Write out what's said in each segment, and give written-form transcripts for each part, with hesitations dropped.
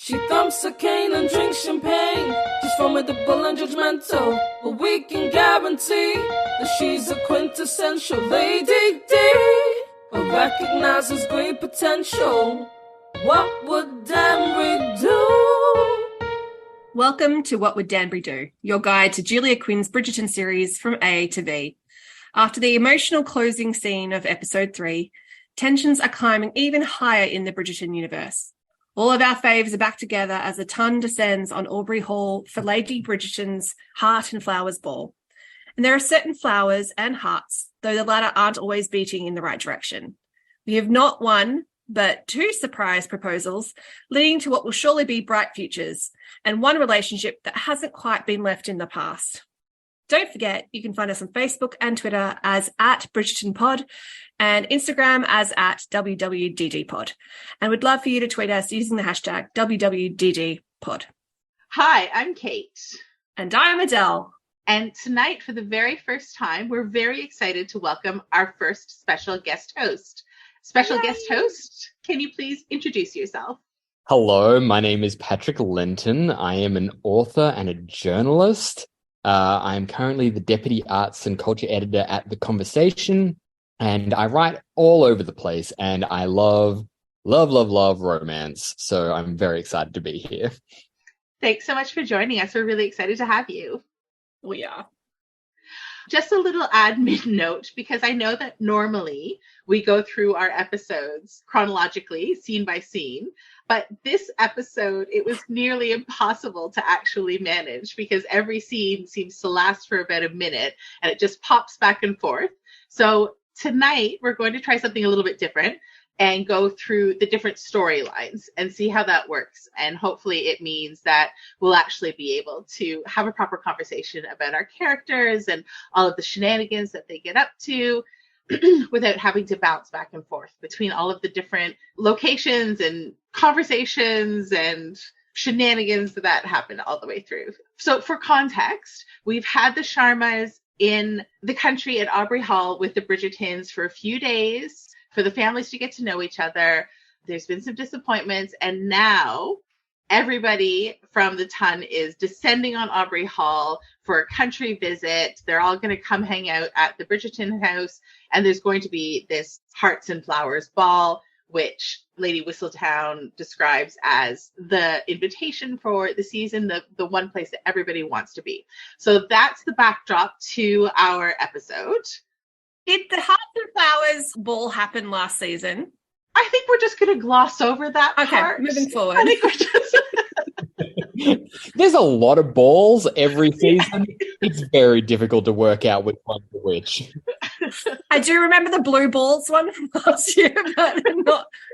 She thumps a cane and drinks champagne. She's formidable and judgmental, but we can guarantee that she's a quintessential lady D, but recognizes great potential. What would Danbury do? Welcome to What Would Danbury Do, your guide to Julia Quinn's Bridgerton series from A to B. After the emotional closing scene of episode 3, tensions are climbing even higher in the Bridgerton universe. All of our faves are back together as the ton descends on Aubrey Hall for Lady Bridgerton's Heart and Flowers Ball. And there are certain flowers and hearts, though the latter aren't always beating in the right direction. We have not one, but 2 surprise proposals leading to what will surely be bright futures, and one relationship that hasn't quite been left in the past. Don't forget, you can find us on Facebook and Twitter as @BridgertonPod and Instagram as @WWDDPod. And we'd love for you to tweet us using the hashtag WWDDPod. Hi, I'm Kate. And I'm Adele. And tonight, for the very first time, we're very excited to welcome our first special guest host. Special guest host, can you please introduce yourself? Hello, my name is Patrick Linton. I am an author and a journalist. I am currently the Deputy Arts and Culture Editor at The Conversation, and I write all over the place, and I love romance, so I'm very excited to be here. Thanks so much for joining us. We're really excited to have you. We are. Just a little admin note, because I know that normally we go through our episodes chronologically, scene by scene, but this episode, it was nearly impossible to actually manage because every scene seems to last for about a minute and it just pops back and forth. So tonight, we're going to try something a little bit different and go through the different storylines and see how that works. And hopefully it means that we'll actually be able to have a proper conversation about our characters and all of the shenanigans that they get up to without having to bounce back and forth between all of the different locations and conversations and shenanigans that happen all the way through. So for context, we've had the Sharmas in the country at Aubrey Hall with the Bridgertons for a few days, for the families to get to know each other. There's been some disappointments, and now everybody from the ton is descending on Aubrey Hall for a country visit. They're all going to come hang out at the Bridgerton house, and there's going to be this Hearts and Flowers ball, which Lady Whistledown describes as the invitation for the season, the one place that everybody wants to be. So that's the backdrop to our episode. Did the Hearts and Flowers ball happen last season? I think we're just going to gloss over that part. Okay, moving forward. I think we're just... There's a lot of balls every season. It's very difficult to work out which one's which. I do remember the blue balls one from last year, but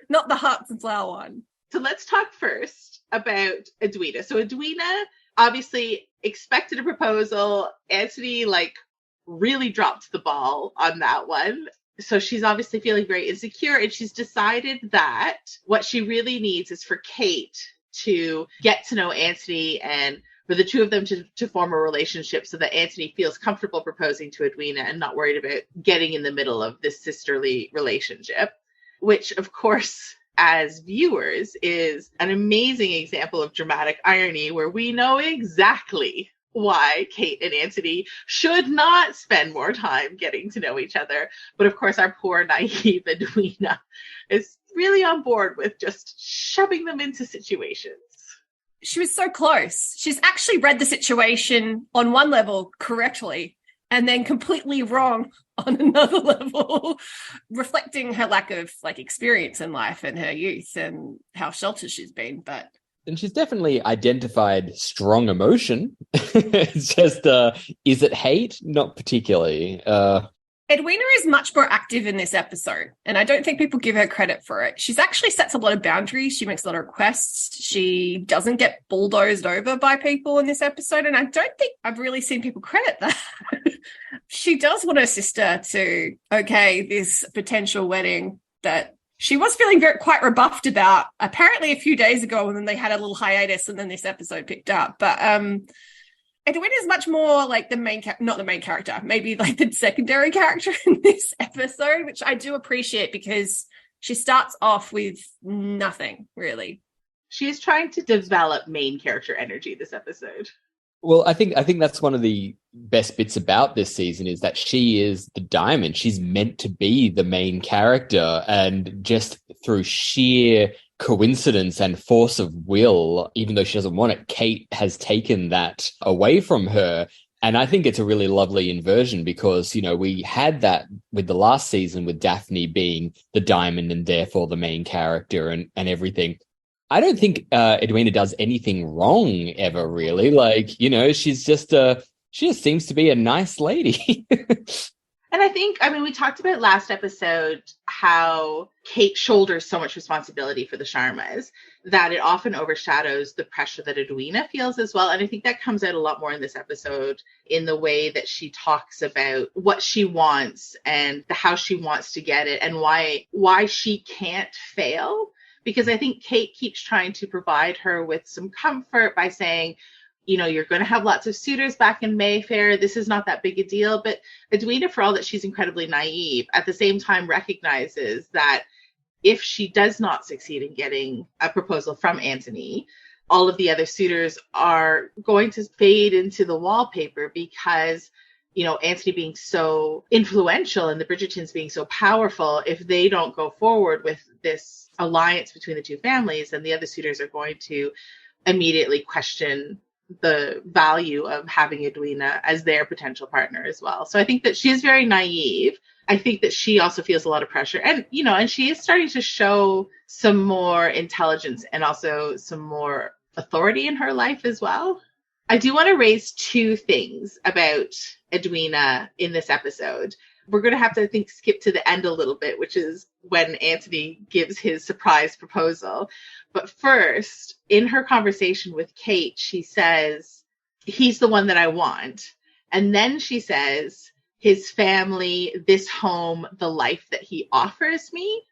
not the Hearts and Flower one. So let's talk first about Edwina. So Edwina obviously expected a proposal. Anthony, really dropped the ball on that one. So she's obviously feeling very insecure, and she's decided that what she really needs is for Kate to get to know Anthony and for the two of them to form a relationship so that Anthony feels comfortable proposing to Edwina and not worried about getting in the middle of this sisterly relationship, which, of course, as viewers, is an amazing example of dramatic irony where we know exactly why Kate and Anthony should not spend more time getting to know each other. But of course, our poor naive Edwina is really on board with just shoving them into situations. She was so close. She's actually read the situation on one level correctly and then completely wrong on another level, reflecting her lack of experience in life and her youth and how sheltered she's been. But And she's definitely identified strong emotion. It's just, is it hate? Not particularly. Edwina is much more active in this episode, and I don't think people give her credit for it. She's actually sets a lot of boundaries. She makes a lot of requests. She doesn't get bulldozed over by people in this episode, and I don't think I've really seen people credit that. She does want her sister to okay this potential wedding that she was feeling quite rebuffed about apparently a few days ago, and then they had a little hiatus and then this episode picked up. But Edwina is much more like not the main character, maybe like the secondary character in this episode, which I do appreciate because she starts off with nothing, really. she is trying to develop main character energy this episode. Well, I think that's one of the best bits about this season is that she is the diamond. She's meant to be the main character, and just through sheer coincidence and force of will, even though she doesn't want it, Kate has taken that away from her. And I think it's a really lovely inversion because, you know, we had that with the last season with Daphne being the diamond and therefore the main character and everything. I don't think Edwina does anything wrong ever, really. Like, you know, she just seems to be a nice lady. And I think, I mean, we talked about last episode how Kate shoulders so much responsibility for the Sharmas that it often overshadows the pressure that Edwina feels as well. And I think that comes out a lot more in this episode in the way that she talks about what she wants and how she wants to get it and why she can't fail. Because I think Kate keeps trying to provide her with some comfort by saying, you know, you're going to have lots of suitors back in Mayfair. This is not that big a deal. But Edwina, for all that she's incredibly naive, at the same time recognizes that if she does not succeed in getting a proposal from Anthony, all of the other suitors are going to fade into the wallpaper because, you know, Anthony being so influential and the Bridgertons being so powerful, if they don't go forward with this alliance between the two families, then the other suitors are going to immediately question the value of having Edwina as their potential partner as well. So I think that she is very naive. I think that she also feels a lot of pressure and, you know, and she is starting to show some more intelligence and also some more authority in her life as well. I do want to raise two things about Edwina in this episode. We're going to have to, I think, skip to the end a little bit, which is when Anthony gives his surprise proposal. But first, in her conversation with Kate, she says, he's the one that I want. And then she says, his family, this home, the life that he offers me.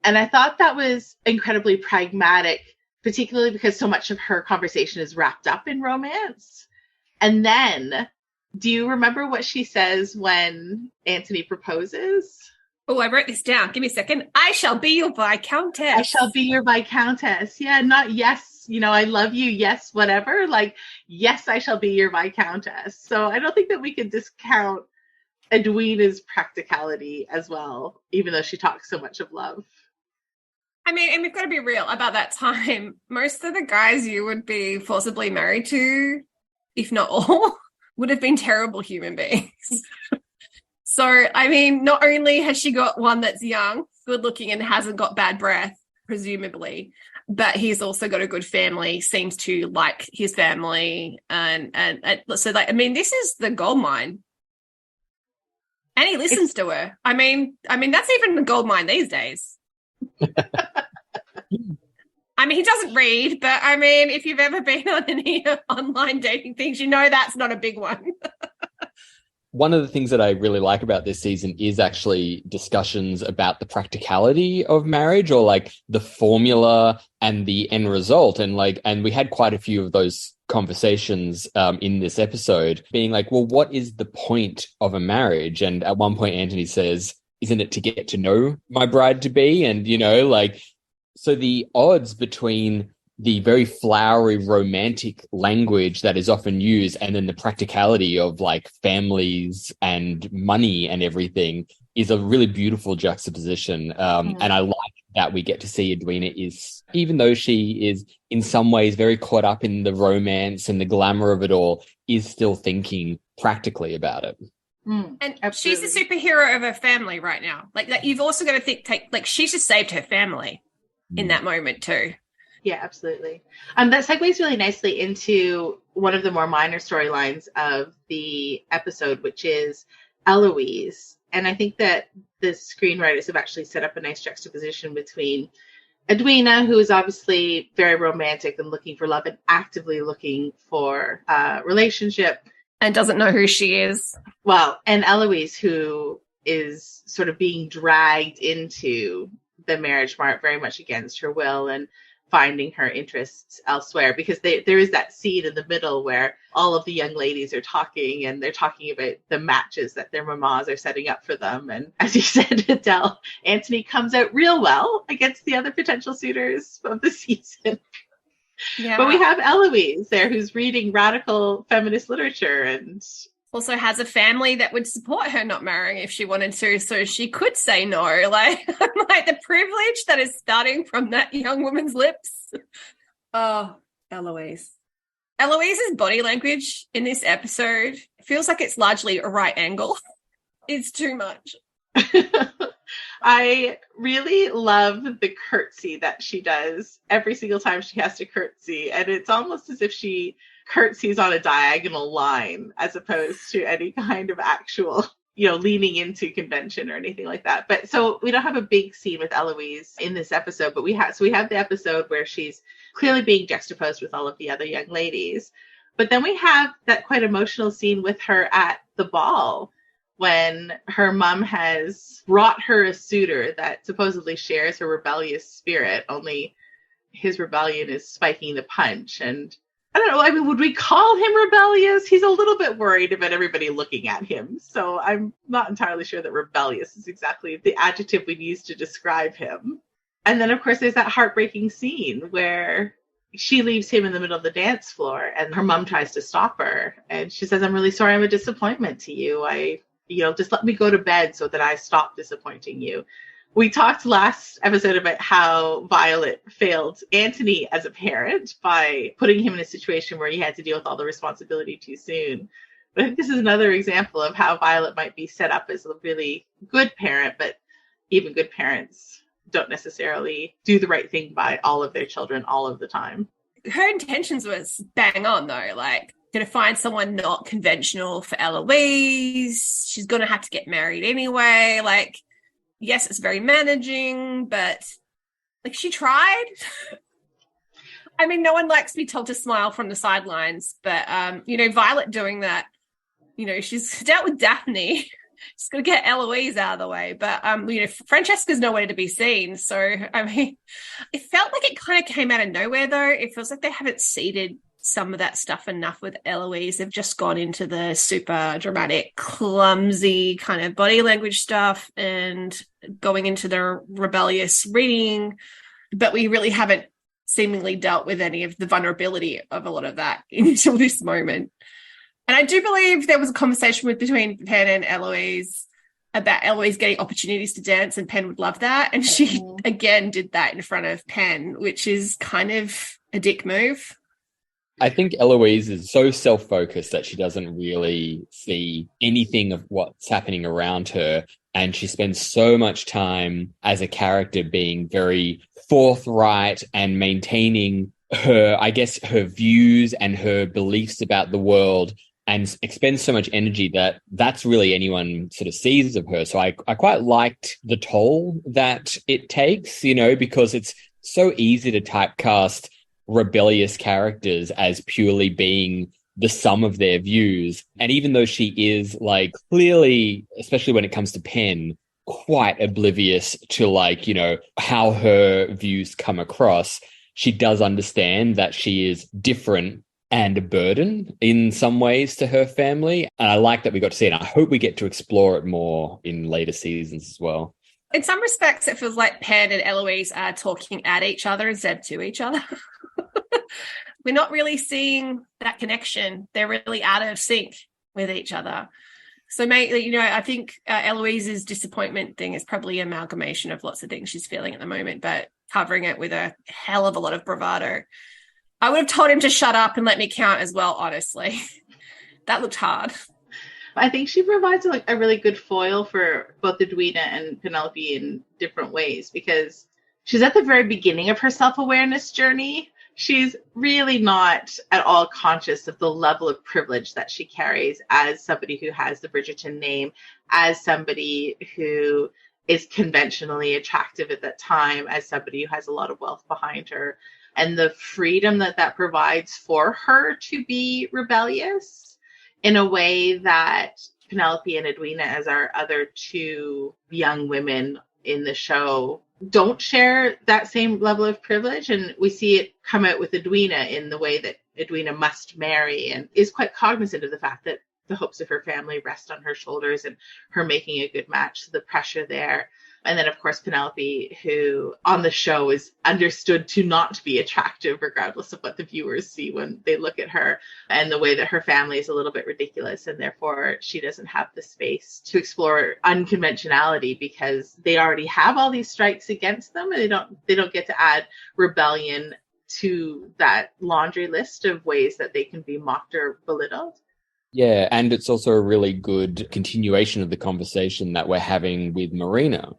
And I thought that was incredibly pragmatic, particularly because so much of her conversation is wrapped up in romance. And then, do you remember what she says when Anthony proposes? Oh, I wrote this down. Give me a second. I shall be your Viscountess. I shall be your Viscountess. Yeah, not yes, you know, I love you, yes, whatever. Like, yes, I shall be your Viscountess. So I don't think that we can discount Edwina's practicality as well, even though she talks so much of love. I mean, and we've got to be real about that time. Most of the guys you would be forcibly married to, if not all, would have been terrible human beings. So, I mean, not only has she got one that's young, good looking, and hasn't got bad breath, presumably, but he's also got a good family, seems to like his family. And so, like, I mean, this is the gold mine. And he listens to her. I mean, that's even the gold mine these days. I mean, he doesn't read, but I mean, if you've ever been on any online dating things, you know that's not a big one. One of the things that I really like about this season is actually discussions about the practicality of marriage, or like the formula and the end result. And we had quite a few of those conversations in this episode, being like, well, what is the point of a marriage? And at one point, Anthony says, isn't it to get to know my bride to be? And, you know, like, so the odds between the very flowery romantic language that is often used and then the practicality of like families and money and everything is a really beautiful juxtaposition. And I like that we get to see Edwina is, even though she is in some ways very caught up in the romance and the glamour of it all, is still thinking practically about it. And Absolutely. she's the superhero of her family right now. Like that, you've also got to like she's just saved her family in that moment too. Yeah, absolutely. That segues really nicely into one of the more minor storylines of the episode, which is Eloise. And I think that the screenwriters have actually set up a nice juxtaposition between Edwina, who is obviously very romantic and looking for love and actively looking for a relationship. And doesn't know who she is. Well, and Eloise, who is sort of being dragged into the marriage mart very much against her will and finding her interests elsewhere, because there is that scene in the middle where all of the young ladies are talking and they're talking about the matches that their mamas are setting up for them. And as you said, Adele, Anthony comes out real well against the other potential suitors of the season. Yeah. But we have Eloise there who's reading radical feminist literature and also has a family that would support her not marrying if she wanted to, so she could say no. Like the privilege that is starting from that young woman's lips. Oh, Eloise. Eloise's body language in this episode feels like it's largely a right angle. It's too much. I really love the curtsy that she does every single time she has to curtsy. And it's almost as if she curtsies on a diagonal line as opposed to any kind of actual, leaning into convention or anything like that. But so we don't have a big scene with Eloise in this episode, but we have the episode where she's clearly being juxtaposed with all of the other young ladies. But then we have that quite emotional scene with her at the ball, when her mom has brought her a suitor that supposedly shares her rebellious spirit, only his rebellion is spiking the punch. And I don't know, I mean, would we call him rebellious? He's a little bit worried about everybody looking at him. So I'm not entirely sure that rebellious is exactly the adjective we'd use to describe him. And then, of course, there's that heartbreaking scene where she leaves him in the middle of the dance floor and her mom tries to stop her. And she says, "I'm really sorry I'm a disappointment to you. Just let me go to bed so that I stop disappointing you." We talked last episode about how Violet failed Anthony as a parent by putting him in a situation where he had to deal with all the responsibility too soon. But I think this is another example of how Violet might be set up as a really good parent, but even good parents don't necessarily do the right thing by all of their children all of the time. Her intentions was bang on, though. Like, going to find someone not conventional for Eloise. She's going to have to get married anyway. Like, yes, it's very managing, but like she tried. I mean, no one likes to be told to smile from the sidelines, but Violet doing that, she's dealt with Daphne. She's going to get Eloise out of the way. But, Francesca's nowhere to be seen. So, I mean, it felt like it kind of came out of nowhere, though. It feels like they haven't seeded some of that stuff enough with Eloise. They've just gone into the super dramatic, clumsy kind of body language stuff and going into the rebellious reading. But we really haven't seemingly dealt with any of the vulnerability of a lot of that until this moment. And I do believe there was a conversation between Penn and Eloise about Eloise getting opportunities to dance, and Penn would love that. And she, again, did that in front of Penn, which is kind of a dick move. I think Eloise is so self-focused that she doesn't really see anything of what's happening around her. And she spends so much time as a character being very forthright and maintaining her views and her beliefs about the world, and expends so much energy that that's really anyone sort of sees of her. So I quite liked the toll that it takes, because it's so easy to typecast rebellious characters as purely being the sum of their views. And even though she is clearly, especially when it comes to Penn, quite oblivious to how her views come across, she does understand that she is different and a burden in some ways to her family. And I like that we got to see it. I hope we get to explore it more in later seasons as well. In some respects, it feels like Penn and Eloise are talking at each other instead of to each other. We're not really seeing that connection. They're really out of sync with each other. So, I think Eloise's disappointment thing is probably an amalgamation of lots of things she's feeling at the moment, but covering it with a hell of a lot of bravado. I would have told him to shut up and let me count as well, honestly. That looked hard. I think she provides a really good foil for both Edwina and Penelope in different ways, because she's at the very beginning of her self-awareness journey. She's really not at all conscious of the level of privilege that she carries as somebody who has the Bridgerton name, as somebody who is conventionally attractive at that time, as somebody who has a lot of wealth behind her, and the freedom that provides for her to be rebellious in a way that Penelope and Edwina, as our other two young women in the show, don't share that same level of privilege. And we see it come out with Edwina in the way that Edwina must marry and is quite cognizant of the fact that the hopes of her family rest on her shoulders and her making a good match. So the pressure there. And then, of course, Penelope, who on the show is understood to not be attractive, regardless of what the viewers see when they look at her, and the way that her family is a little bit ridiculous. And therefore, she doesn't have the space to explore unconventionality because they already have all these strikes against them. And they don't get to add rebellion to that laundry list of ways that they can be mocked or belittled. Yeah, and it's also a really good continuation of the conversation that we're having with Marina,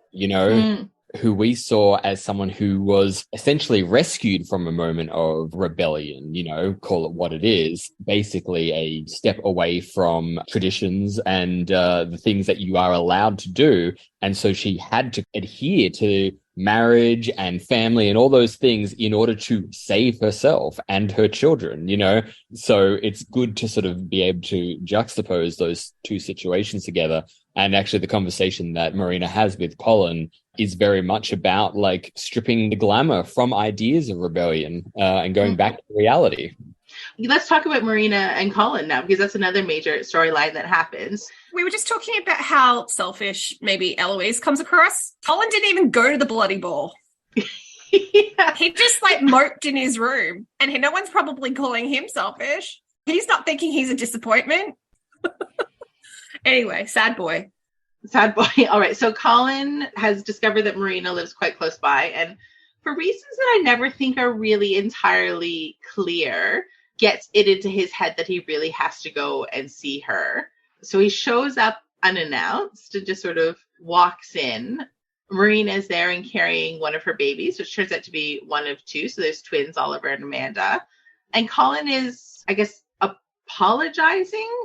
who we saw as someone who was essentially rescued from a moment of rebellion, call it what it is, basically a step away from traditions and the things that you are allowed to do. And so she had to adhere to marriage and family and all those things in order to save herself and her children, So it's good to sort of be able to juxtapose those two situations together. And actually the conversation that Marina has with Colin is very much about like stripping the glamour from ideas of rebellion and going back to reality. Let's talk about Marina and Colin now, because that's another major storyline that happens. We were just talking about how selfish maybe Eloise comes across. Colin didn't even go to the bloody ball. Yeah. He just moped in his room, and no one's probably calling him selfish. He's not thinking he's a disappointment. Anyway, sad boy. Sad boy. All right. So Colin has discovered that Marina lives quite close by, and for reasons that I never think are really entirely clear, gets it into his head that he really has to go and see her. So he shows up unannounced and just sort of walks in. Marina is there and carrying one of her babies, which turns out to be one of two. So there's twins, Oliver and Amanda. And Colin is, I guess, apologizing.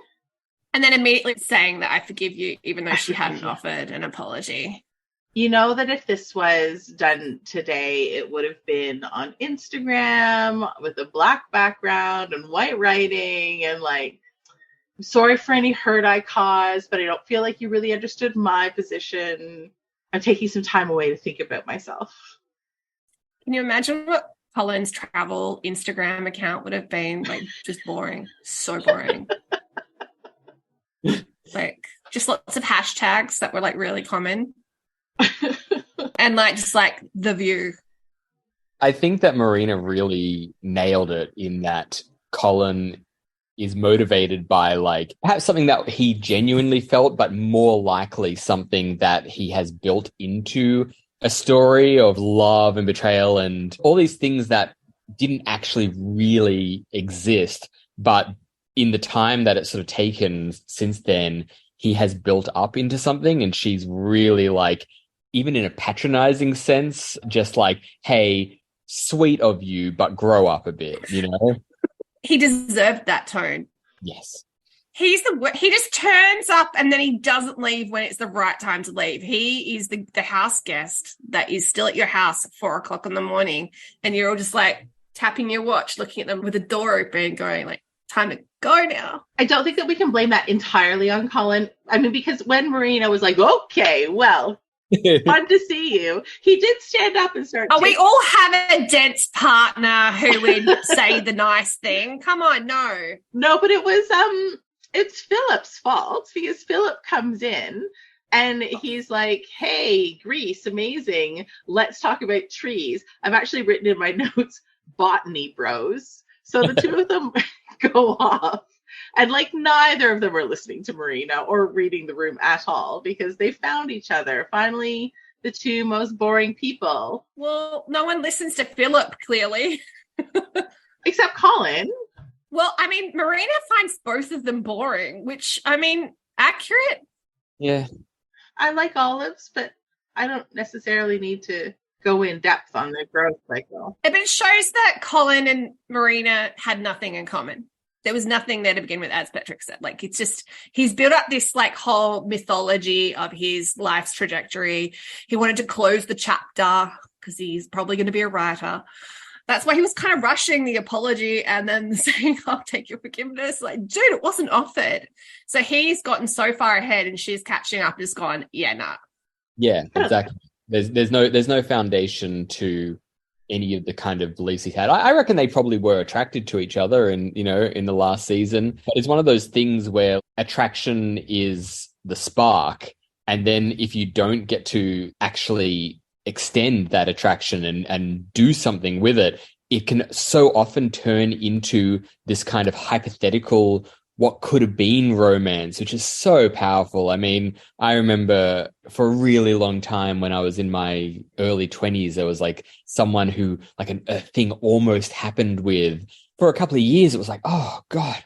And then immediately saying that I forgive you, even though she hadn't offered an apology. You know that if this was done today, it would have been on Instagram with a black background and white writing and I'm sorry for any hurt I caused, but I don't feel like you really understood my position. I'm taking some time away to think about myself. Can you imagine what Colin's travel Instagram account would have been? Just boring. So boring. Just lots of hashtags that were really common. And the view. I think that Marina really nailed it in that Colin is motivated by perhaps something that he genuinely felt, but more likely something that he has built into a story of love and betrayal and all these things that didn't actually really exist. But in the time that it's sort of taken since then, he has built up into something, and she's really even in a patronizing sense, just hey, sweet of you, but grow up a bit, He deserved that tone. Yes. He just turns up and then he doesn't leave when it's the right time to leave. He is the house guest that is still at your house at 4:00 in the morning, and you're all just tapping your watch, looking at them with the door open, going time to go now. I don't think that we can blame that entirely on Colin. I mean, because when Marina was okay, well, fun to see you, he did stand up and start. We all have a dense partner who would say the nice thing. Come on, no, but it was it's Philip's fault, because Philip comes in and he's hey, Greece, amazing, let's talk about trees. I've actually written in my notes botany bros. So the two of them go off, and neither of them are listening to Marina or reading the room at all, because they found each other. Finally, the two most boring people. Well, no one listens to Philip, clearly. Except Colin. Well, I mean, Marina finds both of them boring, which, accurate. Yeah. I like olives, but I don't necessarily need to go in depth on the growth cycle. But it shows that Colin and Marina had nothing in common. There was nothing there to begin with, as Patrick said. It's just, he's built up this whole mythology of his life's trajectory. He wanted to close the chapter because he's probably going to be a writer. That's why he was kind of rushing the apology and then saying, I'll take your forgiveness. Dude, it wasn't offered. So he's gotten so far ahead, and she's catching up and just gone, yeah, nah. Yeah, exactly. There's no foundation to any of the kind of beliefs he had. I reckon they probably were attracted to each other in the last season. But it's one of those things where attraction is the spark, And then if you don't get to actually extend that attraction and do something with it, it can so often turn into this kind of hypothetical what could have been romance, which is so powerful. I mean, I remember for a really long time when I was in my early 20s, there was like someone who like a thing almost happened with. For a couple of years, it was like, oh God,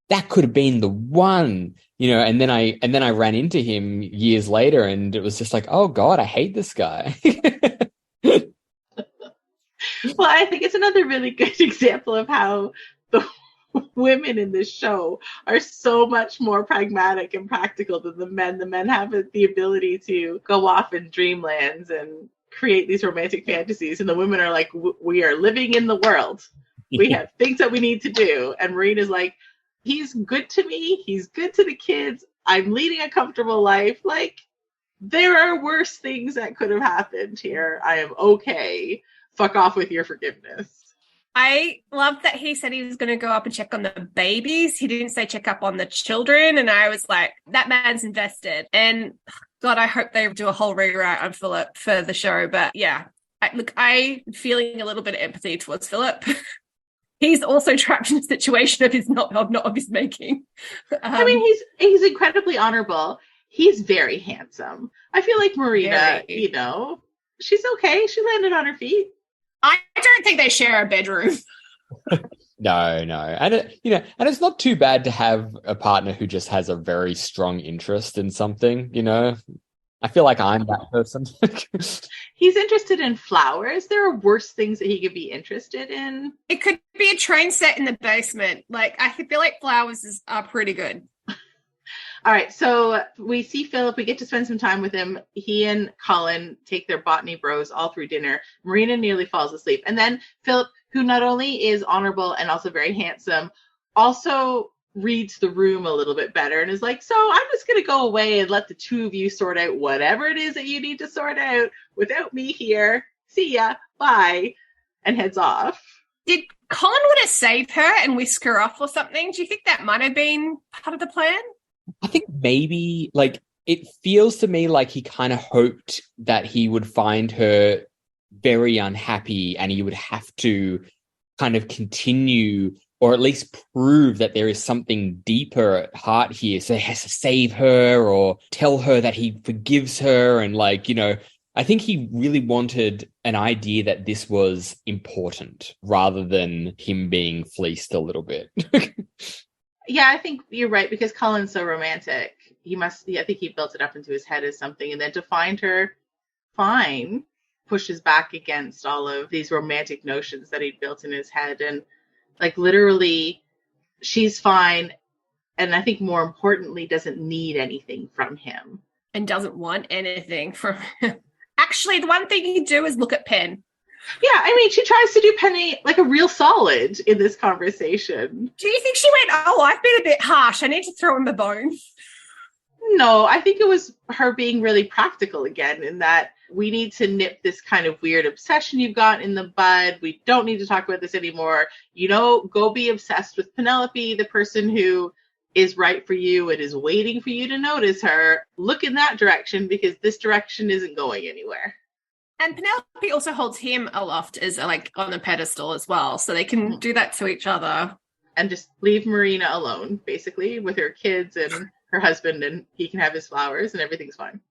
that could have been the one, and then I ran into him years later and it was just like, oh God, I hate this guy. Well, I think it's another really good example of how the women in this show are so much more pragmatic and practical than the men. The men have the ability to go off in dreamlands and create these romantic fantasies, and the women are like, we are living in the world. We have things that we need to do. And Marina's like, he's good to me. He's good to the kids. I'm leading a comfortable life. Like, there are worse things that could have happened here. I am okay. Fuck off with your forgiveness. I love that he said he was going to go up and check on the babies. He didn't say check up on the children. And I was like, that man's invested. And God, I hope they do a whole rewrite on Philip for the show. But yeah, I'm feeling a little bit of empathy towards Philip. He's also trapped in a situation of his making. I mean, he's incredibly honorable. He's very handsome. I feel like Marina, she's okay. She landed on her feet. I don't think they share a bedroom. No. And it's not too bad to have a partner who just has a very strong interest in something, I feel like I'm that person. He's interested in flowers. There are worse things that he could be interested in. It could be a train set in the basement. Like, I feel like flowers are pretty good. All right, so we see Philip. We get to spend some time with him. He and Colin take their botany bros all through dinner. Marina nearly falls asleep. And then Philip, who not only is honorable and also very handsome, also reads the room a little bit better and is like, so I'm just going to go away and let the two of you sort out whatever it is that you need to sort out without me here. See ya. Bye. And heads off. Did Colin want to save her and whisk her off or something? Do you think that might have been part of the plan? I think maybe, like, it feels to me like he kind of hoped that he would find her very unhappy and he would have to kind of continue or at least prove that there is something deeper at heart here. So he has to save her or tell her that he forgives her. And I think he really wanted an idea that this was important rather than him being fleeced a little bit. Yeah, I think you're right, because Colin's so romantic. I think he built it up into his head as something, and then to find her fine pushes back against all of these romantic notions that he'd built in his head. And like, literally, she's fine, and I think more importantly, doesn't need anything from him. And doesn't want anything from him. Actually, the one thing you do is look at Penn. Yeah, I mean, she tries to do Penny like a real solid in this conversation. Do you think she went, oh, I've been a bit harsh, I need to throw him a bone? No, I think it was her being really practical again, in that we need to nip this kind of weird obsession you've got in the bud. We don't need to talk about this anymore. Go be obsessed with Penelope, the person who is right for you and is waiting for you to notice her. Look in that direction, because this direction isn't going anywhere. And Penelope also holds him aloft as like on a pedestal as well. So they can do that to each other. And just leave Marina alone, basically, with her kids and her husband, and he can have his flowers and everything's fine.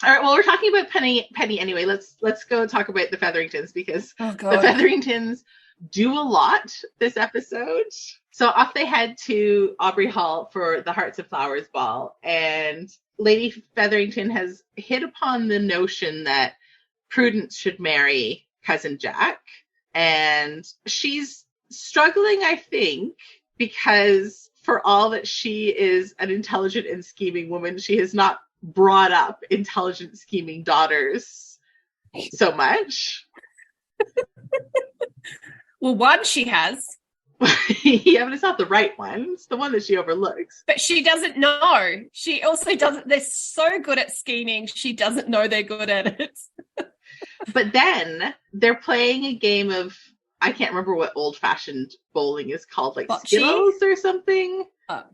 All right, well, we're talking about Penny anyway. Let's go talk about the Featheringtons, because the Featheringtons do a lot this episode. So off they head to Aubrey Hall for the Hearts of Flowers ball. And Lady Featherington has hit upon the notion that Prudence should marry Cousin Jack. And she's struggling, I think, because for all that she is an intelligent and scheming woman, she has not brought up intelligent, scheming daughters so much. Well, one she has. Yeah, but it's not the right one. It's the one that she overlooks. But she doesn't know. She also doesn't. They're so good at scheming. She doesn't know they're good at it. But then they're playing a game of, I can't remember what old-fashioned bowling is called, like Bocce? Skittles or something. Oh.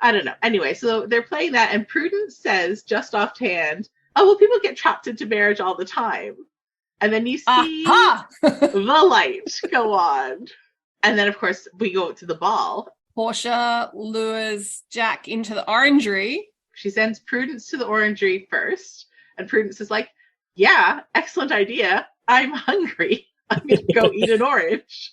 I don't know. Anyway, so they're playing that, and Prudence says, just offhand, oh, well, people get trapped into marriage all the time. And then you see the light go on. And then, of course, we go to the ball. Portia lures Jack into the orangery. She sends Prudence to the orangery first. And Prudence is like, yeah, excellent idea. I'm hungry. I'm going to go eat an orange.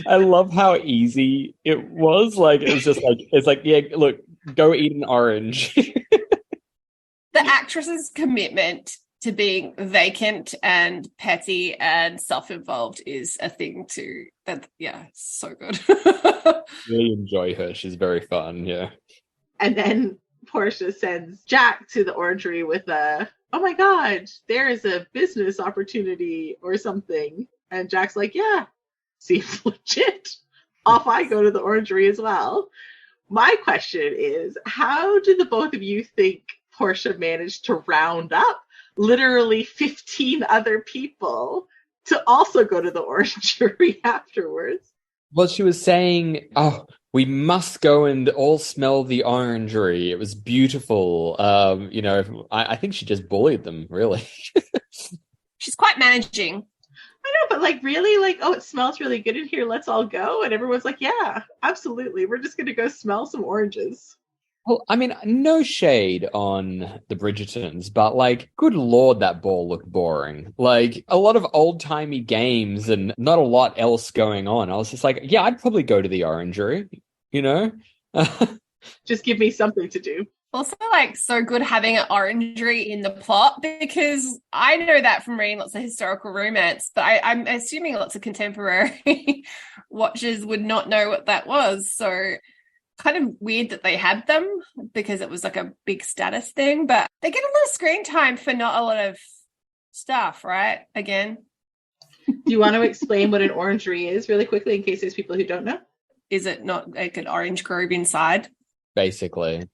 I love how easy it was. Like, it was just like, it's like, yeah, look, go eat an orange. The actress's commitment to being vacant and petty and self-involved is a thing too. That, yeah, so good. Really enjoy her. She's very fun, yeah. And then Portia sends Jack to the orangery with a, oh my God, there is a business opportunity or something. And Jack's like, yeah, seems legit. Off I go to the orangery as well. My question is, how did the both of you think Portia managed to round up literally 15 other people to also go to the orangery afterwards? Well, she was saying, oh, we must go and all smell the orangery. It was beautiful. I think she just bullied them, really. She's quite managing. I know, but like, really? Like, oh, it smells really good in here. Let's all go. And everyone's like, yeah, absolutely. We're just going to go smell some oranges. Well, I mean, no shade on the Bridgertons, but like, good Lord, that ball looked boring. Like, a lot of old-timey games and not a lot else going on. I was just like, yeah, I'd probably go to the orangery, you know? Just give me something to do. Also, like, so good having an orangery in the plot, because I know that from reading lots of historical romance, but I'm assuming lots of contemporary watchers would not know what that was. So kind of weird that they had them, because it was like a big status thing, but they get a lot of screen time for not a lot of stuff, right? Again. Do you want to explain what an orangery is really quickly in case there's people who don't know? Is it not like an orange grove inside? Basically.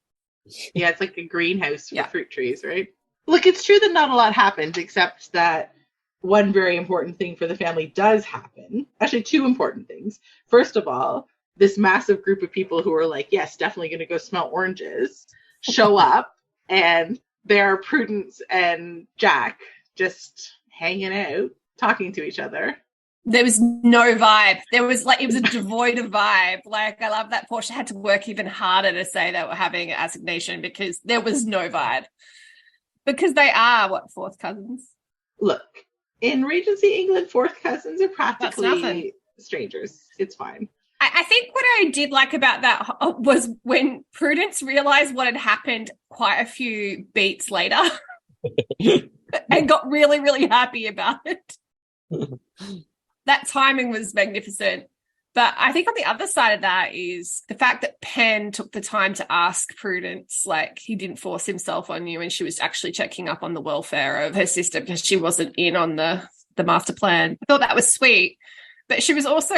Yeah, it's like a greenhouse for fruit trees, right? Look, it's true that not a lot happens, except that one very important thing for the family does happen. Actually, two important things. First of all, this massive group of people who are like, yes, definitely going to go smell oranges, show up, and there are Prudence and Jack just hanging out, talking to each other. There was no vibe. There was like, it was a devoid of vibe. Like, I love that Portia had to work even harder to say they were having an assignation, because there was no vibe. Because they are, fourth cousins? Look, in Regency England, fourth cousins are practically strangers. It's fine. I think what I did like about that was when Prudence realized what had happened quite a few beats later and got really, really happy about it. That timing was magnificent. But I think on the other side of that is the fact that Penn took the time to ask Prudence, like, he didn't force himself on you, and she was actually checking up on the welfare of her sister because she wasn't in on the master plan. I thought that was sweet. But she was also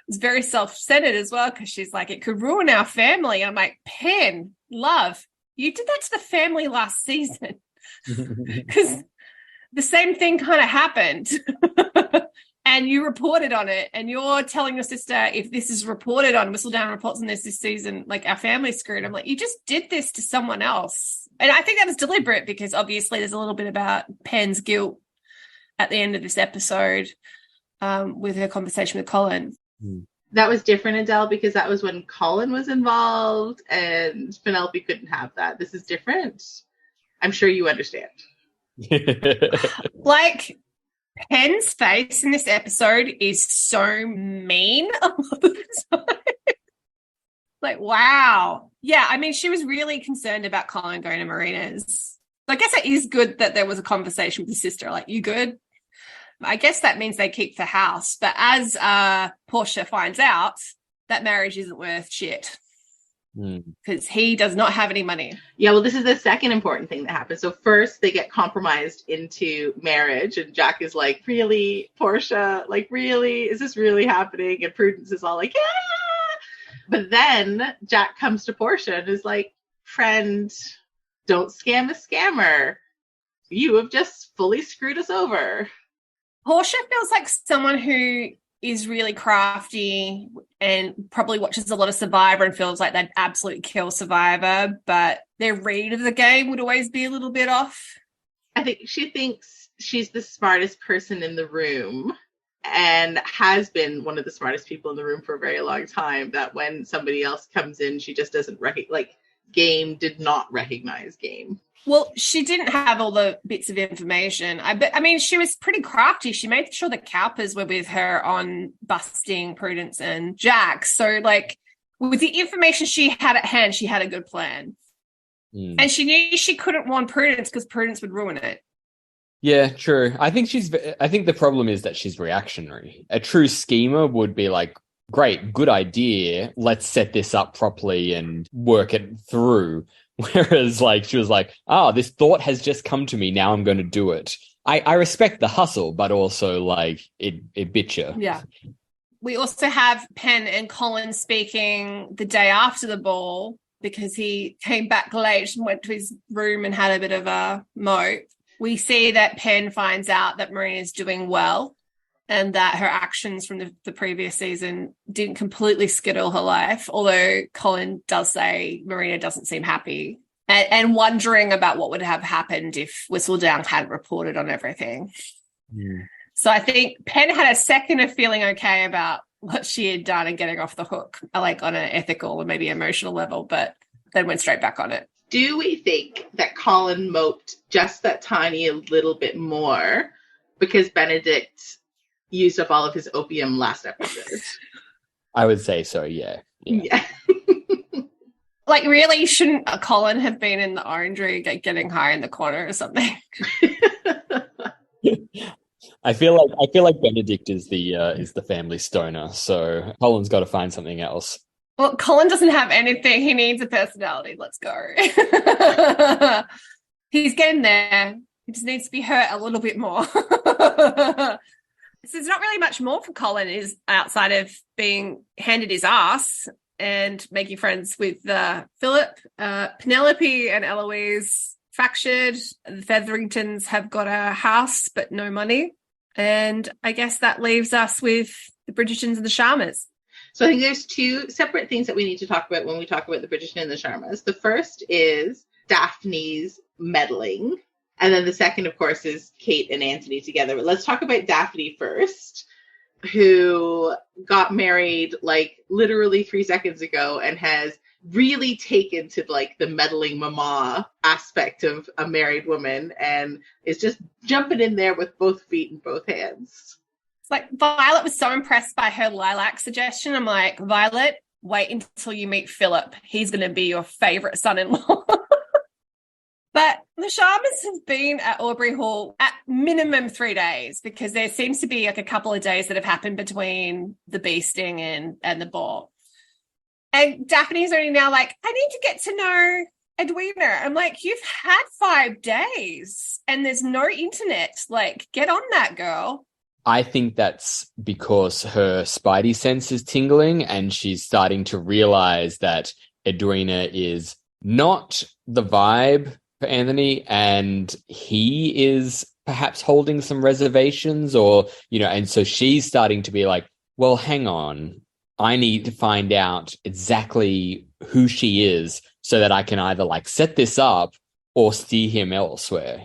was very self-centered as well, because she's like, it could ruin our family. I'm like, Penn, love, you did that to the family last season. Because the same thing kind of happened. And you reported on it, and you're telling your sister, if this is reported on Whistledown Reports on this season, like, our family's screwed. I'm like, you just did this to someone else. And I think that was deliberate, because obviously there's a little bit about Penn's guilt at the end of this episode with her conversation with Colin. That was different, Adele, because that was when Colin was involved and Penelope couldn't have that. This is different. I'm sure you understand. Like, Penn's face in this episode is so mean a lot of the time. Like, wow. Yeah, I mean, she was really concerned about Colin going to Marina's. I guess it is good that there was a conversation with his sister, like, you good? I guess that means they keep the house. But as Portia finds out, that marriage isn't worth shit. Because he does not have any money. Yeah, well, this is the second important thing that happens. So first, they get compromised into marriage, and Jack is like, really, Portia? Like, really? Is this really happening? And Prudence is all like, yeah! But then Jack comes to Portia and is like, friend, don't scam a scammer. You have just fully screwed us over. Portia feels like someone who is really crafty and probably watches a lot of Survivor and feels like they'd absolutely kill Survivor, but their read of the game would always be a little bit off. I think she thinks she's the smartest person in the room and has been one of the smartest people in the room for a very long time, that when somebody else comes in, she just doesn't Game did not recognize Game. Well, she didn't have all the bits of information. I mean, she was pretty crafty. She made sure the Cowpers were with her on busting Prudence and Jack. So, like, with the information she had at hand, she had a good plan. And she knew she couldn't warn Prudence because Prudence would ruin it. Yeah, true. I think the problem is that she's reactionary. A true schemer would be like, great, good idea. Let's set this up properly and work it through. Whereas, like, she was like, this thought has just come to me. Now I'm going to do it. I respect the hustle, but also, like, it bit you. Yeah. We also have Penn and Colin speaking the day after the ball because he came back late and went to his room and had a bit of a mope. We see that Penn finds out that Marina's doing well and that her actions from the previous season didn't completely skittle her life, although Colin does say Marina doesn't seem happy and wondering about what would have happened if Whistledown hadn't reported on everything. Yeah. So I think Penn had a second of feeling okay about what she had done and getting off the hook, like on an ethical or maybe emotional level, but then went straight back on it. Do we think that Colin moped just that tiny little bit more because Benedict used up all of his opium last episode? I would say so, yeah. Like, really, shouldn't Colin have been in the orangery getting high in the corner or something? I feel like Benedict is the family stoner, so Colin's got to find something else. Well, Colin doesn't have anything. He needs a personality. Let's go. He's getting there. He just needs to be hurt a little bit more. So there's not really much more for Colin is outside of being handed his ass and making friends with Philip. Penelope and Eloise fractured. The Featheringtons have got a house but no money. And I guess that leaves us with the Bridgertons and the Sharmas. So I think there's two separate things that we need to talk about when we talk about the Bridgerton and the Sharmas. The first is Daphne's meddling. And then the second, of course, is Kate and Anthony together. But let's talk about Daphne first, who got married like literally 3 seconds ago and has really taken to like the meddling mama aspect of a married woman and is just jumping in there with both feet and both hands. It's like Violet was so impressed by her lilac suggestion. I'm like, Violet, wait until you meet Philip. He's going to be your favorite son-in-law. But the Sharmas have been at Aubrey Hall at minimum 3 days because there seems to be like a couple of days that have happened between the beasting and the ball. And Daphne's only now like, I need to get to know Edwina. I'm like, you've had 5 days and there's no internet. Like, get on that, girl. I think that's because her spidey sense is tingling and she's starting to realize that Edwina is not the vibe for Anthony, and he is perhaps holding some reservations or, and so she's starting to be like, well, hang on, I need to find out exactly who she is so that I can either like set this up or steer him elsewhere,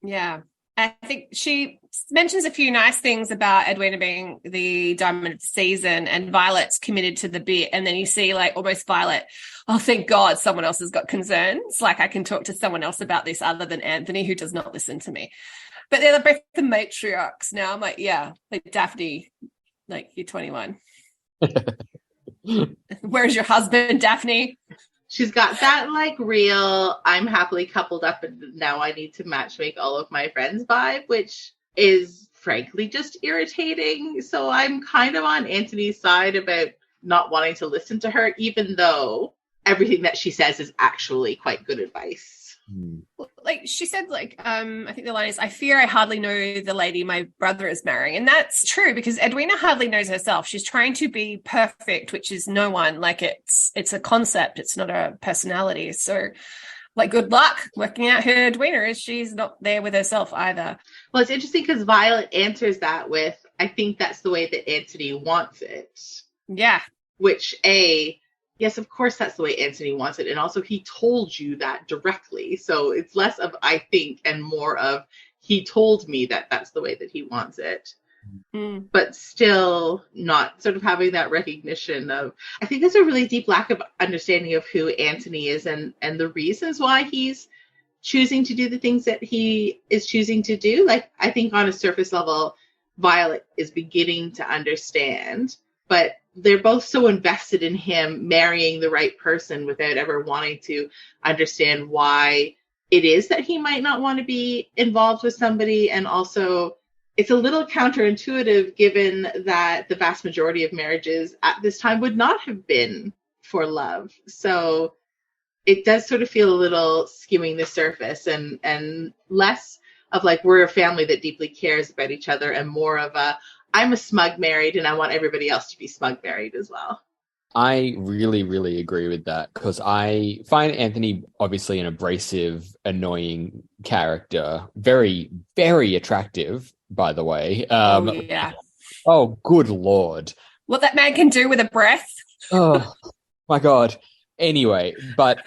Yeah. I think she mentions a few nice things about Edwina being the diamond of the season and Violet's committed to the bit. And then you see like almost Violet, oh, thank God someone else has got concerns. Like I can talk to someone else about this other than Anthony who does not listen to me. But they're both the matriarchs now. I'm like, yeah, like Daphne, like you're 21. Where's your husband, Daphne? She's got that like real, I'm happily coupled up and now I need to matchmake all of my friends vibe, which is frankly just irritating. So I'm kind of on Anthony's side about not wanting to listen to her, even though everything that she says is actually quite good advice. Like she said, like, I think the line is, I fear I hardly know the lady my brother is marrying. And that's true because Edwina hardly knows herself. She's trying to be perfect, which is no one. Like it's a concept. It's not a personality. So like, good luck working out who Edwina is. She's not there with herself either. Well, it's interesting because Violet answers that with, I think that's the way that Anthony wants it. Yeah. Which, yes, of course that's the way Anthony wants it. And also he told you that directly. So it's less of I think and more of he told me that that's the way that he wants it. Mm. But still not sort of having that recognition of, I think there's a really deep lack of understanding of who Anthony is and the reasons why he's choosing to do the things that he is choosing to do. Like, I think on a surface level, Violet is beginning to understand, but they're both so invested in him marrying the right person without ever wanting to understand why it is that he might not want to be involved with somebody. And also, it's a little counterintuitive given that the vast majority of marriages at this time would not have been for love. So it does sort of feel a little skimming the surface and less of like, we're a family that deeply cares about each other, and more of a, I'm a smug married and I want everybody else to be smug married as well. I really, really agree with that, because I find Anthony obviously an abrasive, annoying character. Very, very attractive, by the way. Yeah. Oh, good Lord. What that man can do with a breath. Oh, my God. Anyway, but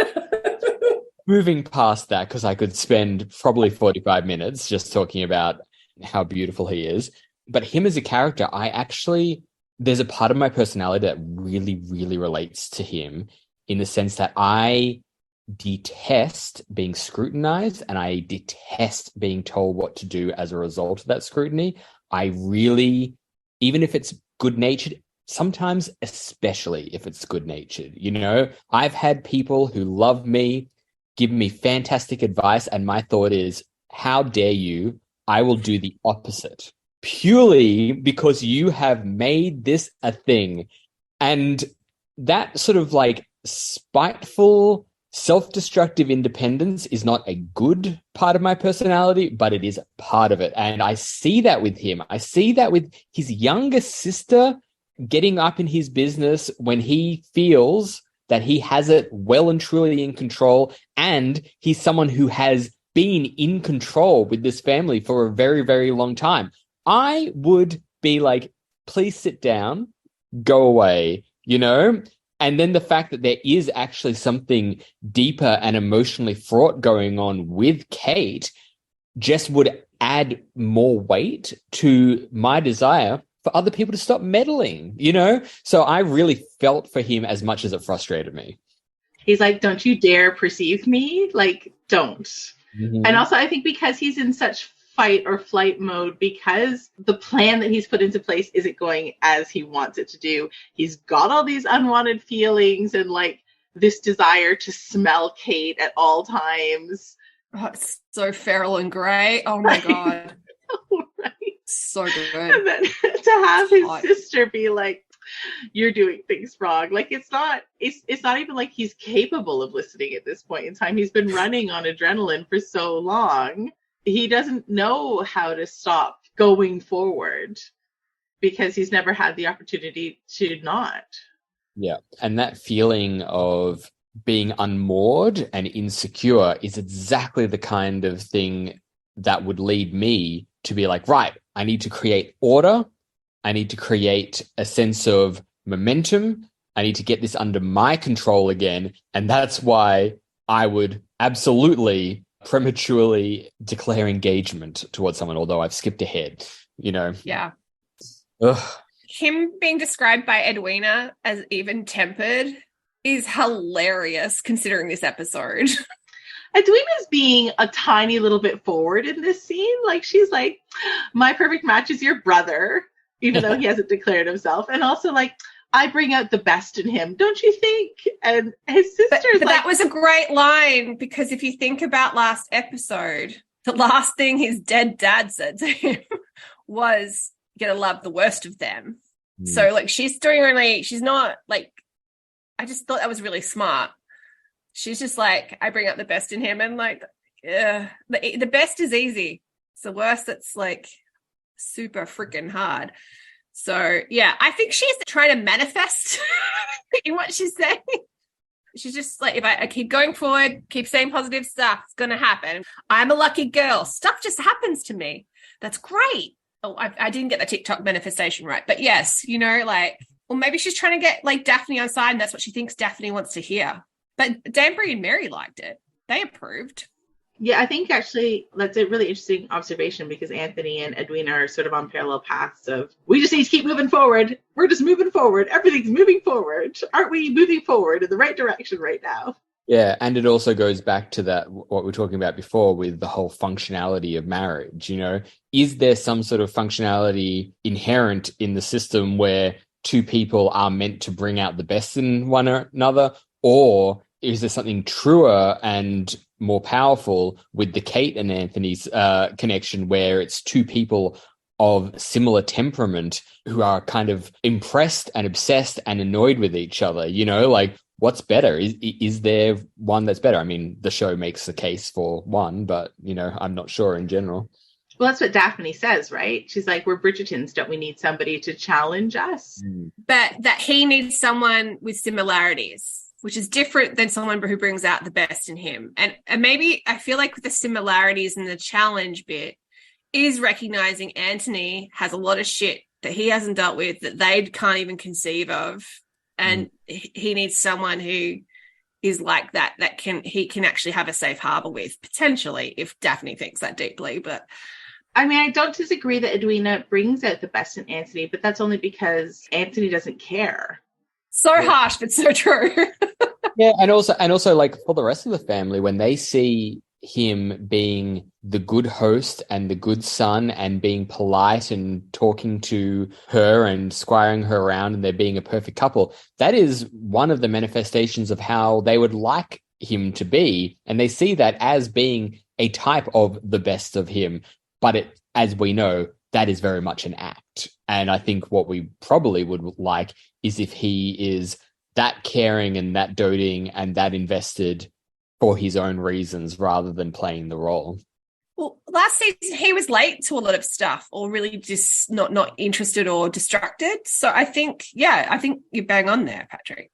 moving past that, because I could spend probably 45 minutes just talking about how beautiful he is. But him as a character, there's a part of my personality that really, really relates to him, in the sense that I detest being scrutinized and I detest being told what to do as a result of that scrutiny. I really, even if it's good-natured, sometimes especially if it's good-natured, I've had people who love me give me fantastic advice, and my thought is, how dare you? I will do the opposite, purely because you have made this a thing. And that sort of like spiteful, self-destructive independence is not a good part of my personality, but it is part of it. And I see that with him. I see that with his younger sister getting up in his business when he feels that he has it well and truly in control, and he's someone who has been in control with this family for a very, very long time. I would be like, please sit down, go away, And then the fact that there is actually something deeper and emotionally fraught going on with Kate just would add more weight to my desire for other people to stop meddling, So I really felt for him as much as it frustrated me. He's like, don't you dare perceive me. Like, don't. Mm-hmm. And also, I think because he's in such fight or flight mode, because the plan that he's put into place isn't going as he wants it to do. He's got all these unwanted feelings and like this desire to smell Kate at all times. Oh, it's so feral and grey. Oh my God. Right. So good. And then to have his sister be like, you're doing things wrong. Like, it's not even like he's capable of listening at this point in time. He's been running on adrenaline for so long. He doesn't know how to stop going forward because he's never had the opportunity to not. Yeah. And that feeling of being unmoored and insecure is exactly the kind of thing that would lead me to be like, right, I need to create order. I need to create a sense of momentum. I need to get this under my control again. And that's why I would absolutely prematurely declare engagement towards someone, although I've skipped ahead, Yeah. Ugh. Him being described by Edwina as even-tempered is hilarious considering this episode. Edwina's being a tiny little bit forward in this scene. Like, she's like, my perfect match is your brother, even though he hasn't declared himself. And also, like, I bring out the best in him, don't you think? And his sister's but that was a great line, because if you think about last episode, the last thing his dead dad said to him was, you're going to love the worst of them. Mm. So, like, she's not, like, I just thought that was really smart. She's just like, I bring out the best in him, and like, the best is easy. It's the worst that's like super freaking hard. So yeah, I think she's trying to manifest in what she's saying. She's just like, if I keep going forward, keep saying positive stuff, it's going to happen. I'm a lucky girl. Stuff just happens to me. That's great. oh, I didn't get the TikTok manifestation right, but yes, you know, like, or maybe she's trying to get like Daphne on side and that's what she thinks Daphne wants to hear. But Danbury and Mary liked it. They approved. Yeah, I think actually that's a really interesting observation because Anthony and Edwina are sort of on parallel paths of, we just need to keep moving forward. We're just moving forward. Everything's moving forward. Aren't we moving forward in the right direction right now? Yeah, and it also goes back to that, what we were talking about before with the whole functionality of marriage, you know? Is there some sort of functionality inherent in the system where two people are meant to bring out the best in one another? Or is there something truer and more powerful with the Kate and Anthony's connection where it's two people of similar temperament who are kind of impressed and obsessed and annoyed with each other, you know, like what's better? Is there one that's better? I mean, the show makes the case for one, but, you know, I'm not sure in general. Well, that's what Daphne says, right? She's like, we're Bridgertons. Don't we need somebody to challenge us? But that he needs someone with similarities, which is different than someone who brings out the best in him. And maybe I feel like with the similarities and the challenge bit is recognizing Anthony has a lot of shit that he hasn't dealt with that they can't even conceive of. And he needs someone who is like that he can actually have a safe harbor with, potentially, if Daphne thinks that deeply. But I mean, I don't disagree that Edwina brings out the best in Anthony, but that's only because Anthony doesn't care. So harsh, but so true. Yeah, and also like for the rest of the family, when they see him being the good host and the good son and being polite and talking to her and squiring her around and they're being a perfect couple, that is one of the manifestations of how they would like him to be. And they see that as being a type of the best of him. But it, as we know, that is very much an act. And I think what we probably would like is if he is that caring and that doting and that invested for his own reasons rather than playing the role. Well, last season he was late to a lot of stuff or really just not interested or distracted. So I think you bang on there, Patrick.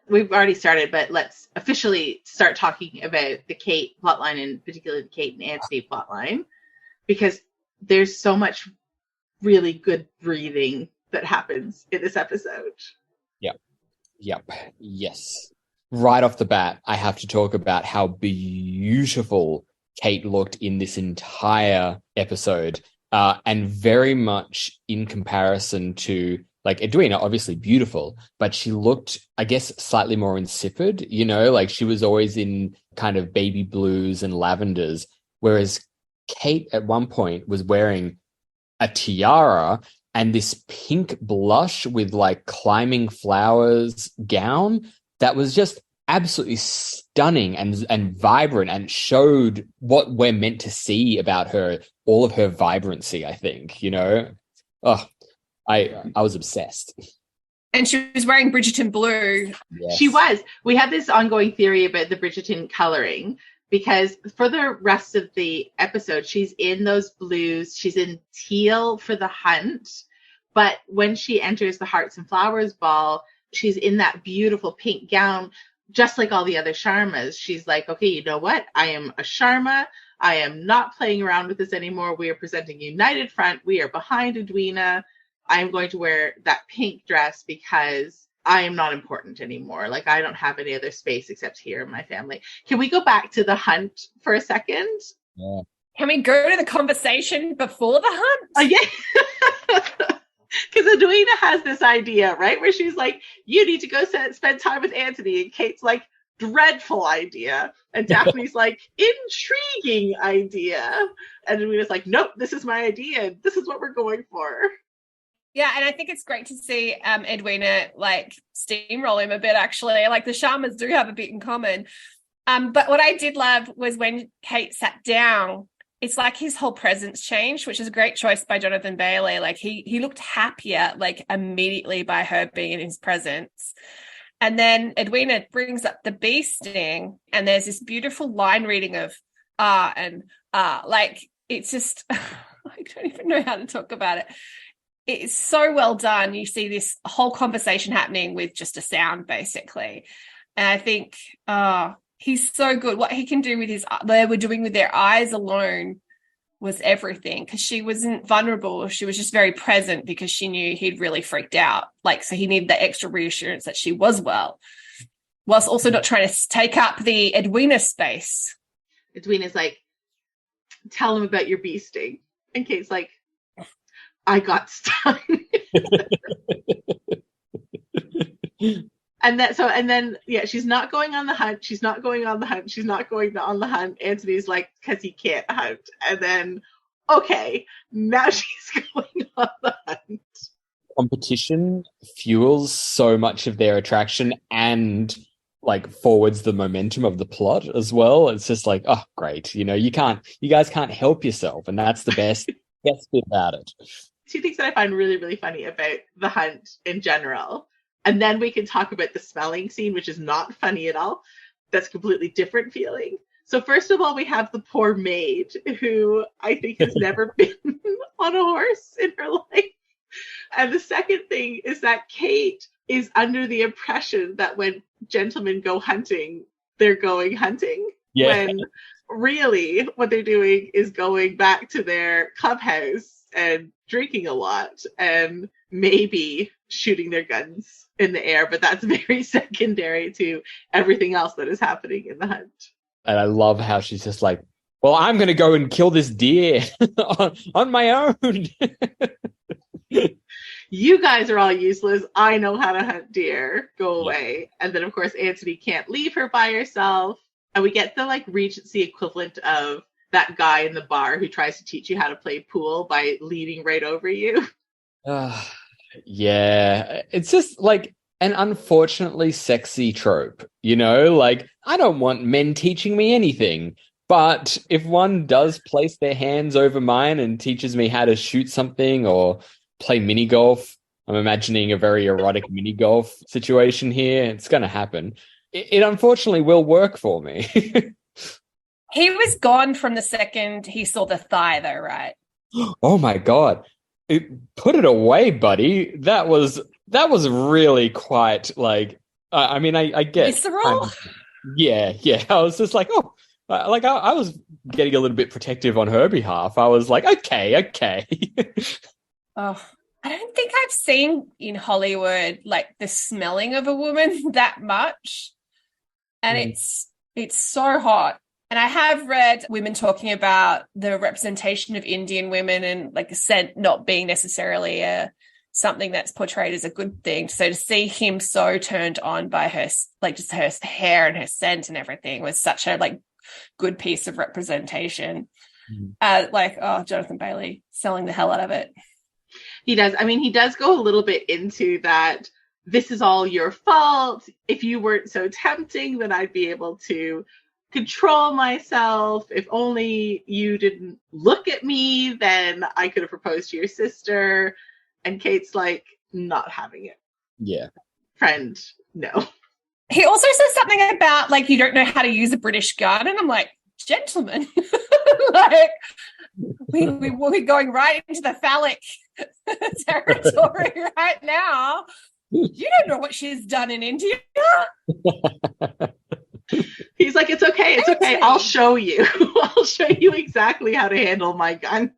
We've already started, but let's officially start talking about the Kate plotline and particularly the Kate and Anthony plotline, because there's so much really good breathing that happens in this episode. Yep. Yes. Right off the bat, I have to talk about how beautiful Kate looked in this entire episode, and very much in comparison to, like, Edwina, obviously beautiful, but she looked, I guess, slightly more insipid, you know, like she was always in kind of baby blues and lavenders, whereas Kate at one point was wearing a tiara and this pink blush with like climbing flowers gown that was just absolutely stunning and vibrant and showed what we're meant to see about her, all of her vibrancy, I think, you know. Oh, I was obsessed. And she was wearing Bridgerton blue. Yes. She was. We had this ongoing theory about the Bridgerton coloring, because for the rest of the episode, she's in those blues. She's in teal for the hunt. But when she enters the Hearts and Flowers ball, she's in that beautiful pink gown, just like all the other Sharmas. She's like, okay, you know what? I am a Sharma. I am not playing around with this anymore. We are presenting a united front. We are behind Edwina. I am going to wear that pink dress because I am not important anymore. Like, I don't have any other space except here in my family. Can we go back to the hunt for a second? Yeah. Can we go to the conversation before the hunt? Yeah. Because Edwina has this idea, right? Where she's like, you need to go spend time with Anthony. And Kate's like, dreadful idea. And Daphne's like, intriguing idea. And Edwina's like, nope, this is my idea. This is what we're going for. Yeah, and I think it's great to see Edwina like steamroll him a bit, actually. Like the Sharmas do have a bit in common. But what I did love was when Kate sat down, it's like his whole presence changed, which is a great choice by Jonathan Bailey. Like he looked happier like immediately by her being in his presence. And then Edwina brings up the bee sting, and there's this beautiful line reading of and like it's just I don't even know how to talk about it. It's so well done. You see this whole conversation happening with just a sound, basically. And I think he's so good. What he can do with they were doing with their eyes alone was everything, because she wasn't vulnerable. She was just very present because she knew he'd really freaked out. Like, so he needed that extra reassurance that she was well, whilst also not trying to take up the Edwina space. Edwina's like, tell him about your bee sting. And Kate's like, I got stung. And then, she's not going on the hunt. She's not going on the hunt. She's not going on the hunt. Anthony's like, because he can't hunt. And then, okay, now she's going on the hunt. Competition fuels so much of their attraction and like forwards the momentum of the plot as well. It's just like, oh, great. You guys can't help yourself. And that's the best bit about it. Two things that I find really, really funny about the hunt in general. And then we can talk about the smelling scene, which is not funny at all. That's completely different feeling. So first of all, we have the poor maid who I think has never been on a horse in her life. And the second thing is that Kate is under the impression that when gentlemen go hunting, they're going hunting. Yeah. When really what they're doing is going back to their clubhouse and drinking a lot and maybe shooting their guns in the air, but that's very secondary to everything else that is happening in the hunt. And I love how she's just like, well, I'm going to go and kill this deer on my own. You guys are all useless. I know how to hunt deer. Go away. And then, of course, Anthony can't leave her by herself. And we get the like Regency equivalent of that guy in the bar who tries to teach you how to play pool by leaning right over you. Yeah, it's just like an unfortunately sexy trope, like I don't want men teaching me anything, but if one does place their hands over mine and teaches me how to shoot something or play mini golf, I'm imagining a very erotic mini golf situation here. It's going to happen. It unfortunately will work for me. He was gone from the second he saw the thigh though, right? Oh my God. Put it away, buddy. That was really quite like. I get visceral. Yeah. I was just like, oh, I was getting a little bit protective on her behalf. I was like, okay. Oh, I don't think I've seen in Hollywood like the smelling of a woman that much, and it's so hot. And I have read women talking about the representation of Indian women and like scent not being necessarily something that's portrayed as a good thing. So to see him so turned on by her, like just her hair and her scent and everything was such a like good piece of representation. Jonathan Bailey selling the hell out of it. He does. I mean, he does go a little bit into that. This is all your fault. If you weren't so tempting, then I'd be able to control myself. If only you didn't look at me, then I could have proposed to your sister. And Kate's like, not having it. Yeah. Friend, no. He also says something about like, you don't know how to use a British gun. And I'm like, gentlemen, like we're going right into the phallic territory right now. You don't know what she's done in India. He's like, it's okay. I'll show you. I'll show you exactly how to handle my gun.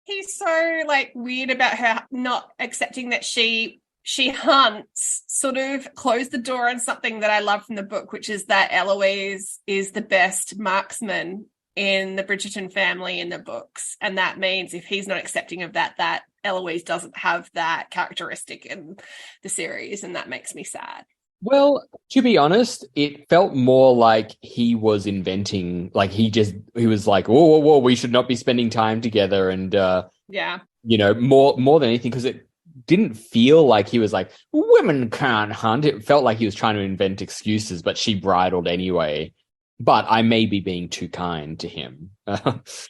He's so like weird about her not accepting that she hunts, sort of closed the door on something that I love from the book, which is that Eloise is the best marksman in the Bridgerton family in the books. And that means if he's not accepting of that Eloise doesn't have that characteristic in the series, and that makes me sad. Well, to be honest, it felt more like he was inventing, like he was like, whoa, we should not be spending time together. And, more than anything, because it didn't feel like he was like, women can't hunt. It felt like he was trying to invent excuses, but she bridled anyway. But I may be being too kind to him.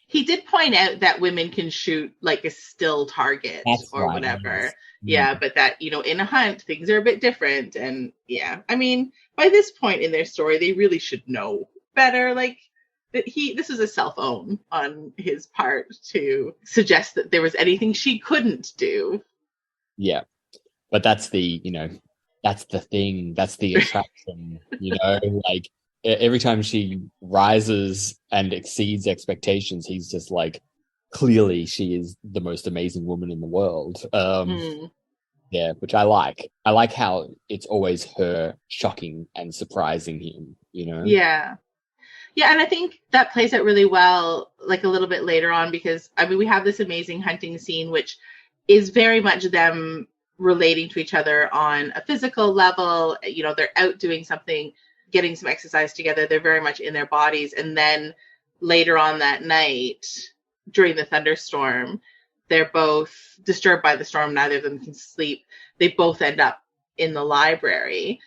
He did point out that women can shoot like a still target whatever. Yeah, but that, in a hunt, things are a bit different. And yeah, I mean, by this point in their story, they really should know better. Like that this is a self-own on his part to suggest that there was anything she couldn't do. Yeah. But that's the thing. That's the attraction, like every time she rises and exceeds expectations, he's just like, clearly she is the most amazing woman in the world. Yeah, which I like. I like how it's always her shocking and surprising him, you know? Yeah. Yeah, and I think that plays out really well, like a little bit later on, because I mean, we have this amazing hunting scene, which is very much them relating to each other on a physical level. You know, they're out doing something, getting some exercise together. They're very much in their bodies. And then later on that night, during the thunderstorm, they're both disturbed by the storm. Neither of them can sleep. They both end up in the library.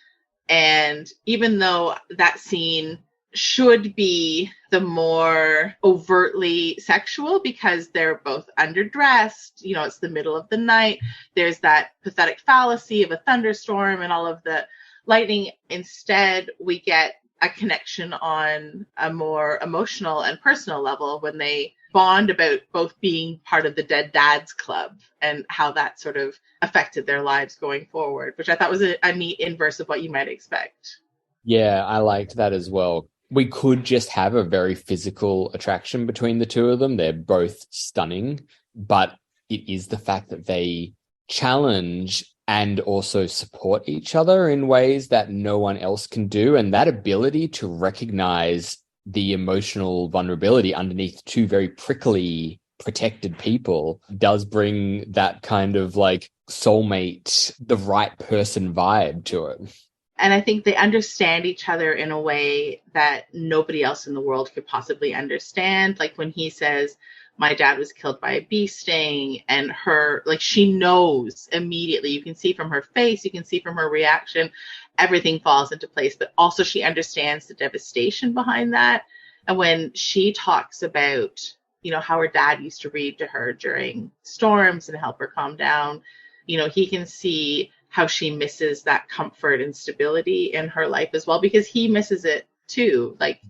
And even though that scene should be the more overtly sexual because they're both underdressed, you know, it's the middle of the night, there's that pathetic fallacy of a thunderstorm and all of the lightning. Instead, we get a connection on a more emotional and personal level when they bond about both being part of the Dead Dads Club and how that sort of affected their lives going forward, which I thought was a neat inverse of what you might expect. Yeah, I liked that as well. We could just have a very physical attraction between the two of them. They're both stunning, but it is the fact that they challenge and also support each other in ways that no one else can do. And that ability to recognize the emotional vulnerability underneath two very prickly, protected people does bring that kind of like soulmate, the right person vibe to it. And I think they understand each other in a way that nobody else in the world could possibly understand. Like when he says, my dad was killed by a bee sting, and her, like, she knows immediately. You can see from her face, you can see from her reaction, everything falls into place. But also she understands the devastation behind that. And when she talks about, you know, how her dad used to read to her during storms and help her calm down, you know, he can see how she misses that comfort and stability in her life as well, because he misses it too. Like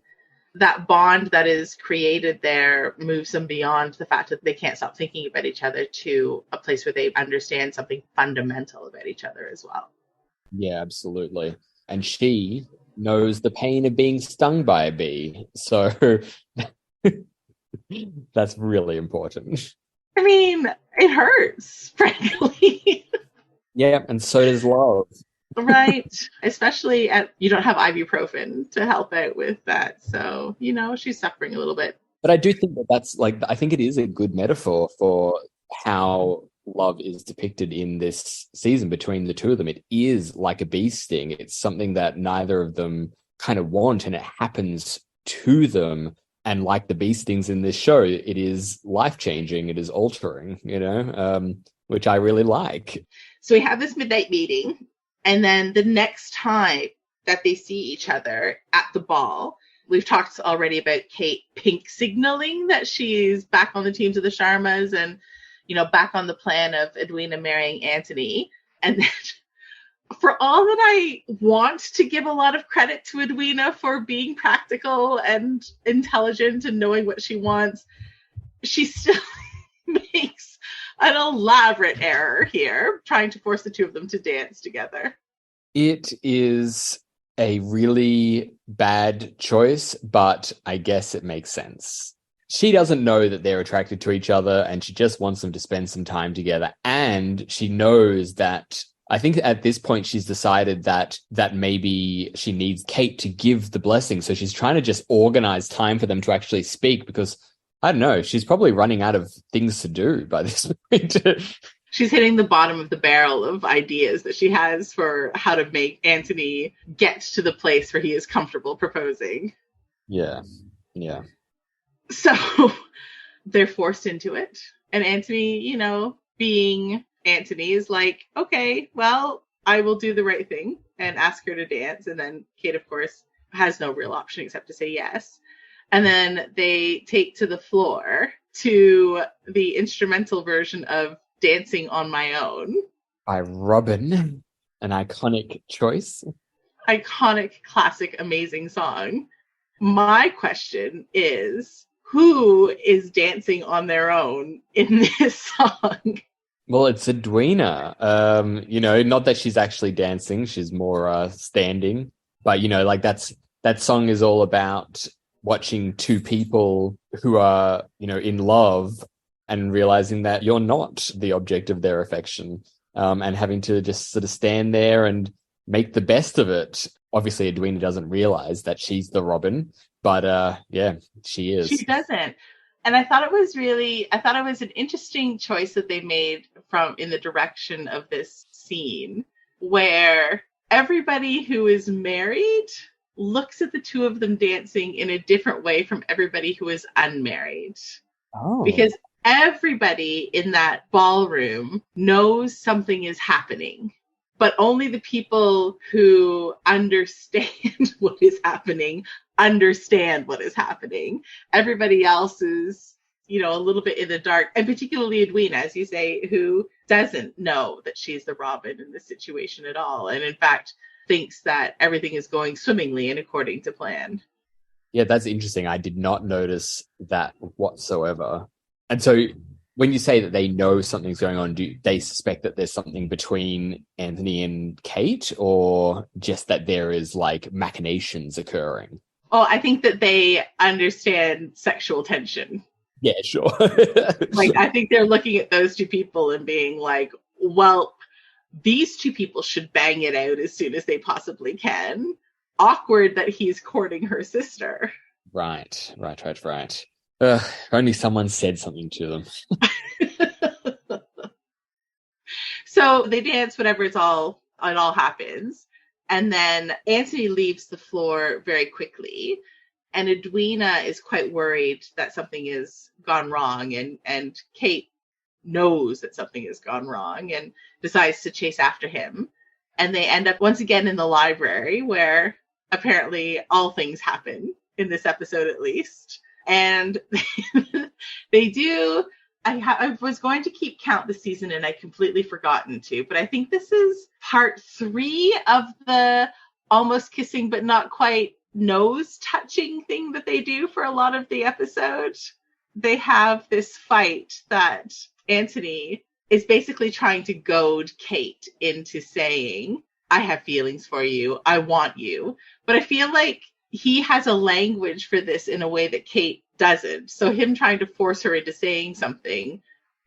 that bond that is created there moves them beyond the fact that they can't stop thinking about each other to a place where they understand something fundamental about each other as well. Yeah, absolutely. And she knows the pain of being stung by a bee. So that's really important. I mean, it hurts, frankly. Yeah, and so does love. Right. Especially you don't have ibuprofen to help out with that. So, you know, she's suffering a little bit. But I do think that's like, I think it is a good metaphor for how love is depicted in this season between the two of them. It is like a bee sting. It's something that neither of them kind of want, and it happens to them. And like the bee stings in this show, it is life-changing. It is altering, you know, which I really like. So we have this midnight meeting, and then the next time that they see each other at the ball, we've talked already about Kate pink signaling that she's back on the teams of the Sharmas and, you know, back on the plan of Edwina marrying Anthony. And then for all that I want to give a lot of credit to Edwina for being practical and intelligent and knowing what she wants, she still makes an elaborate error here, trying to force the two of them to dance together. It is a really bad choice, but I guess it makes sense. She doesn't know that they're attracted to each other, and she just wants them to spend some time together. And she knows that, I think at this point she's decided that maybe she needs Kate to give the blessing. So she's trying to just organize time for them to actually speak, because I don't know, she's probably running out of things to do by this point. She's hitting the bottom of the barrel of ideas that she has for how to make Anthony get to the place where he is comfortable proposing. Yeah. So they're forced into it. And Anthony, you know, being Anthony, is like, okay, well, I will do the right thing and ask her to dance. And then Kate, of course, has no real option except to say yes. And then they take to the floor to the instrumental version of Dancing on My Own by Robin, an iconic choice. Iconic, classic, amazing song. My question is, who is dancing on their own in this song? Well, it's Edwina. You know, not that she's actually dancing, she's more standing. But, you know, like that's that song is all about watching two people who are, in love and realizing that you're not the object of their affection, and having to just sort of stand there and make the best of it. Obviously, Edwina doesn't realize that she's the Robin, but yeah, she is. She doesn't. And I thought it was an interesting choice that they made in the direction of this scene, where everybody who is married looks at the two of them dancing in a different way from everybody who is unmarried. Oh. Because everybody in that ballroom knows something is happening, but only the people who understand what is happening understand what is happening. Everybody else is, a little bit in the dark, and particularly Edwina, as you say, who doesn't know that she's the Robin in this situation at all, and in fact thinks that everything is going swimmingly and according to plan. Yeah, that's interesting. I did not notice that whatsoever. And so when you say that they know something's going on, do they suspect that there's something between Anthony and Kate, or just that there is like machinations occurring? Oh, I think that they understand sexual tension. Yeah, sure. Like, I think they're looking at those two people and being like, well, these two people should bang it out as soon as they possibly can. Awkward that he's courting her sister. Right. Only someone said something to them. So they dance, whatever, it all happens. And then Anthony leaves the floor very quickly. And Edwina is quite worried that something has gone wrong. And Kate knows that something has gone wrong and decides to chase after him. And they end up once again in the library, where apparently all things happen in this episode, at least. And they do. I was going to keep count this season and I completely forgotten to, but I think this is part 3 of the almost kissing but not quite nose touching thing that they do for a lot of the episode. They have this fight that Anthony is basically trying to goad Kate into saying, I have feelings for you, I want you. But I feel like he has a language for this in a way that Kate doesn't. So him trying to force her into saying something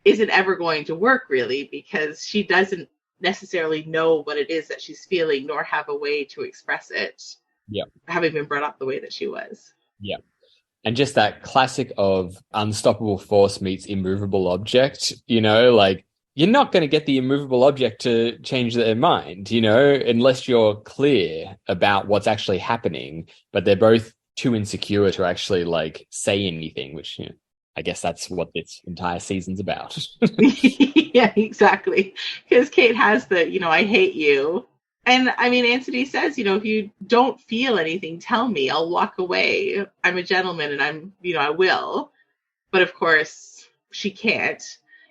isn't ever going to work, really, because she doesn't necessarily know what it is that she's feeling, nor have a way to express it. Yeah. Having been brought up the way that she was. Yeah. And just that classic of unstoppable force meets immovable object, like, you're not going to get the immovable object to change their mind, unless you're clear about what's actually happening. But they're both too insecure to actually like say anything, which I guess that's what this entire season's about. Yeah, exactly. Because Kate has the, I hate you. And I mean, Anthony says, if you don't feel anything, tell me, I'll walk away. I'm a gentleman and I will. But of course, she can't.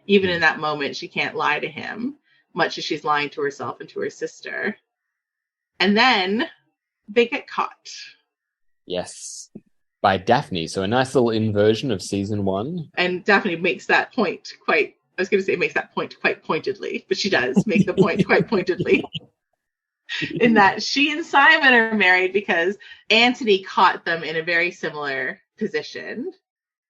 Even in that moment, she can't lie to him, much as she's lying to herself and to her sister. And then they get caught. Yes. By Daphne. So a nice little inversion of season 1. And Daphne makes that point quite pointedly, but she does make the point quite pointedly. In that she and Simon are married because Anthony caught them in a very similar position.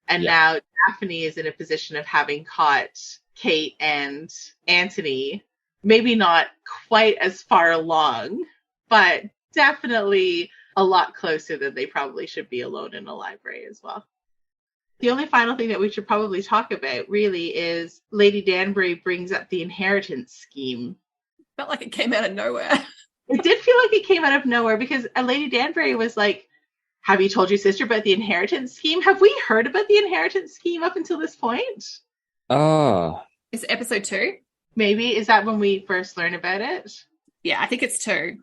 And now Daphne is in a position of having caught Kate and Anthony, maybe not quite as far along, but definitely a lot closer than they probably should be alone in a library as well. The only final thing that we should probably talk about really is Lady Danbury brings up the inheritance scheme. Felt like it came out of nowhere. It did feel like it came out of nowhere because Lady Danbury was like, have you told your sister about the inheritance scheme? Have we heard about the inheritance scheme up until this point? Oh. Is it episode 2? Maybe. Is that when we first learn about it? Yeah, I think it's 2.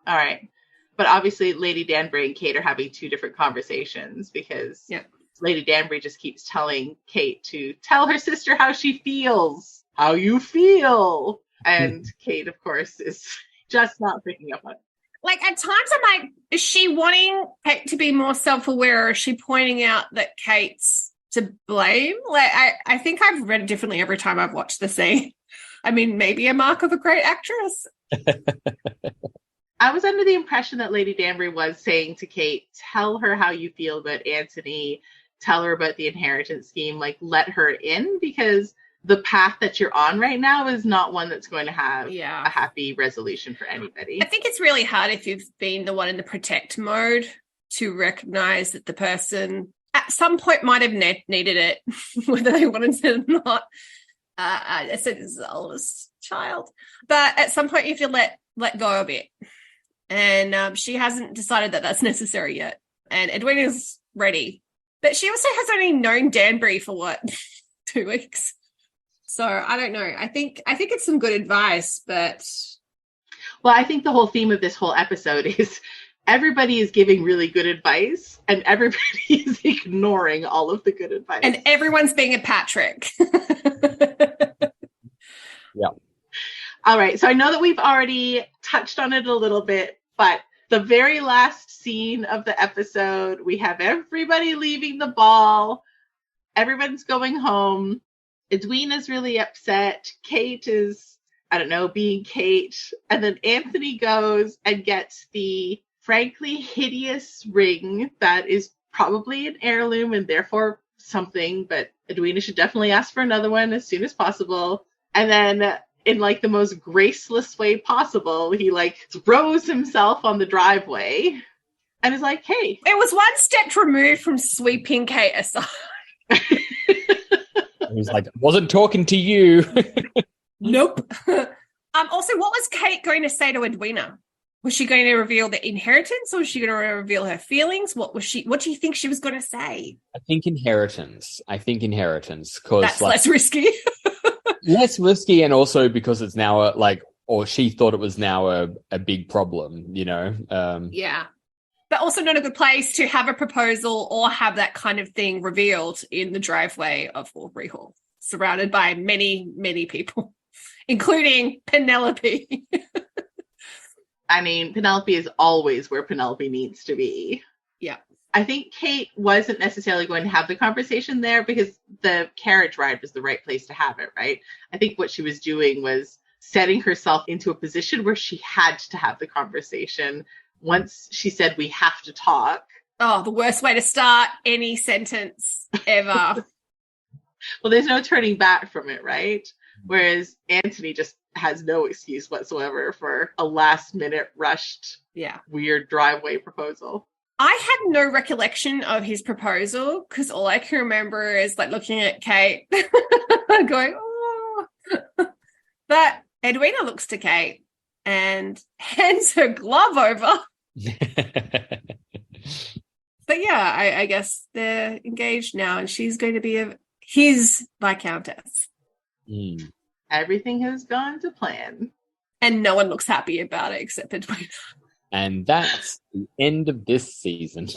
All right. But obviously Lady Danbury and Kate are having 2 different conversations because Lady Danbury just keeps telling Kate to tell her sister how she feels. How you feel. And Kate, of course, is just not picking up on it. Like, at times I'm like, is she wanting Kate to be more self-aware, or is she pointing out that Kate's to blame? Like, I think I've read it differently every time I've watched the scene. I mean, maybe a mark of a great actress. I was under the impression that Lady Danbury was saying to Kate, tell her how you feel about Anthony, tell her about the inheritance scheme, like let her in, because the path that you're on right now is not one that's going to have a happy resolution for anybody. I think it's really hard if you've been the one in the protect mode to recognize that the person at some point might have needed it, whether they wanted it or not. I said this is the oldest child, but at some point you have to let go of it. And she hasn't decided that that's necessary yet. And Edwina's ready. But she also has only known Danbury for 2 weeks. So I don't know. I think it's some good advice, but... Well, I think the whole theme of this whole episode is everybody is giving really good advice and everybody is ignoring all of the good advice. And everyone's being a Patrick. Yeah. All right. So I know that we've already touched on it a little bit, but the very last scene of the episode, we have everybody leaving the ball. Everyone's going home. Edwina's really upset. Kate is, I don't know, being Kate. And then Anthony goes and gets the frankly hideous ring that is probably an heirloom and therefore something, but Edwina should definitely ask for another one as soon as possible. And then in like the most graceless way possible, he like throws himself on the driveway and is like, hey. It was one step removed from sweeping Kate aside. He was like, wasn't talking to you. Nope. Also, what was Kate going to say to Edwina? Was she going to reveal the inheritance, or was she going to reveal her feelings? What do you think she was going to say? I think inheritance. Because that's less risky. Less risky, and also because it's now or she thought it was now a big problem, you know? Yeah. But also not a good place to have a proposal or have that kind of thing revealed in the driveway of Aubrey Hall, surrounded by many, many people, including Penelope. I mean, Penelope is always where Penelope needs to be. Yeah. I think Kate wasn't necessarily going to have the conversation there because the carriage ride was the right place to have it, right? I think what she was doing was setting herself into a position where she had to have the conversation. Once she said, we have to talk. Oh, the worst way to start any sentence ever. Well, there's no turning back from it, right? Whereas Anthony just has no excuse whatsoever for a last minute rushed, weird driveway proposal. I had no recollection of his proposal because all I can remember is like looking at Kate going, oh. But Edwina looks to Kate and hands her glove over. But yeah, I guess they're engaged now and she's going to be his Viscountess. Mm. Everything has gone to plan. And no one looks happy about it except Edwina. And that's the end of this season.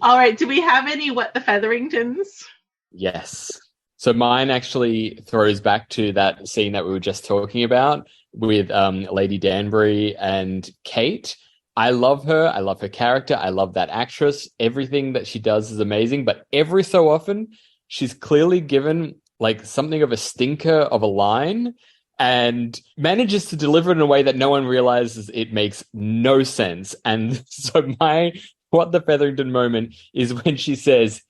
All right. Do we have any What the Featheringtons? Yes. So mine actually throws back to that scene that we were just talking about with Lady Danbury and Kate. I love her. I love her character. I love that actress. Everything that she does is amazing. But every so often, she's clearly given like something of a stinker of a line and manages to deliver it in a way that no one realizes it makes no sense. And so my What the Featherington moment is when she says,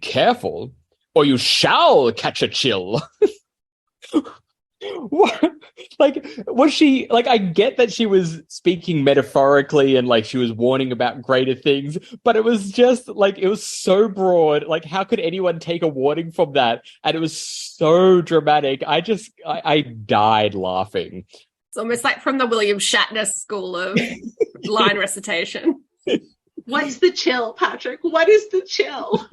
careful, or you shall catch a chill. What? Like, was she, like, I get that she was speaking metaphorically and, like, she was warning about greater things, but it was just, like, it was so broad. Like, how could anyone take a warning from that? And it was so dramatic. I died laughing. It's almost like from the William Shatner school of line recitation. What's the chill, Patrick? What is the chill?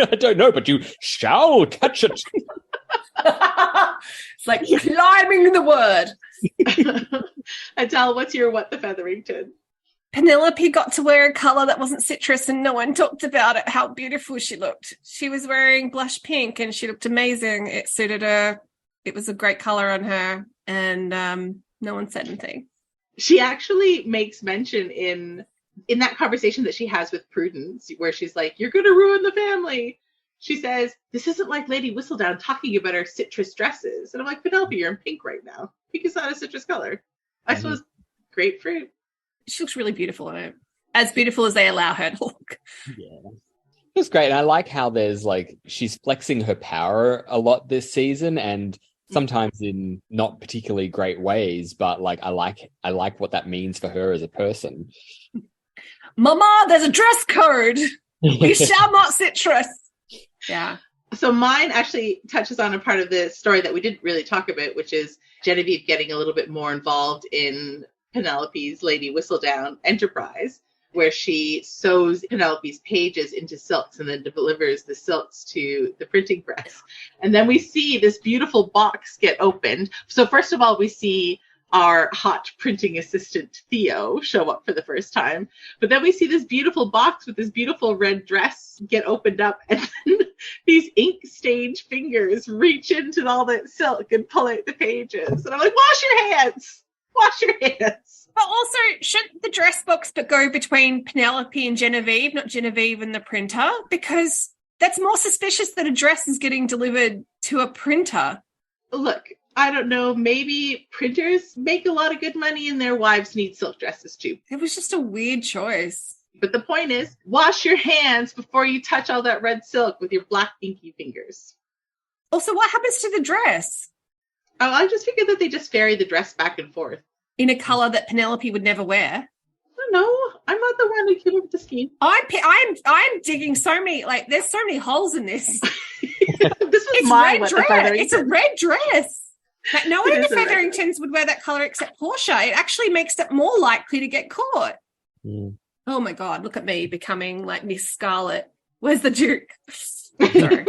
I don't know, but you shall catch it. It's like climbing the word. Adele, what's your What the Featherington? Penelope got to wear a colour that wasn't citrus and no one talked about it, how beautiful she looked. She was wearing blush pink and she looked amazing. It suited her. It was a great colour on her and no one said anything. She actually makes mention in that conversation that she has with Prudence where she's like, you're going to ruin the family. She says, this isn't like Lady Whistledown talking about her citrus dresses. And I'm like, Penelope, you're in pink right now. Pink is not a citrus color. I suppose grapefruit. She looks really beautiful in it. As beautiful as they allow her to look. Yeah. It's great. And I like how there's like, she's flexing her power a lot this season, and sometimes in not particularly great ways, but like I like what that means for her as a person. Mama, there's a dress code. We shall not citrus. Yeah. So mine actually touches on a part of the story that we didn't really talk about, which is Genevieve getting a little bit more involved in Penelope's Lady Whistledown enterprise, where she sews Penelope's pages into silks and then delivers the silks to the printing press. And then we see this beautiful box get opened. So first of all, we see our hot printing assistant, Theo, show up for the first time. But then we see this beautiful box with this beautiful red dress get opened up. And then these ink-stained fingers reach into all that silk and pull out the pages. And I'm like, wash your hands! Wash your hands! But also, shouldn't the dress box go between Penelope and Genevieve, not Genevieve and the printer? Because that's more suspicious that a dress is getting delivered to a printer. Look, I don't know, maybe printers make a lot of good money and their wives need silk dresses too. It was just a weird choice. But the point is, wash your hands before you touch all that red silk with your black inky fingers. Also, what happens to the dress? Oh, I just figured that they just ferry the dress back and forth. In a colour that Penelope would never wear. I don't know. I'm not the one who came up with the scheme. I'm digging so many, like, there's so many holes in this. This was my red dress. It's a red dress. Like, no one in the Featheringtons would wear that colour except Portia. It actually makes it more likely to get caught. Mm. Oh my God, look at me becoming like Miss Scarlet. Where's the Duke? Sorry.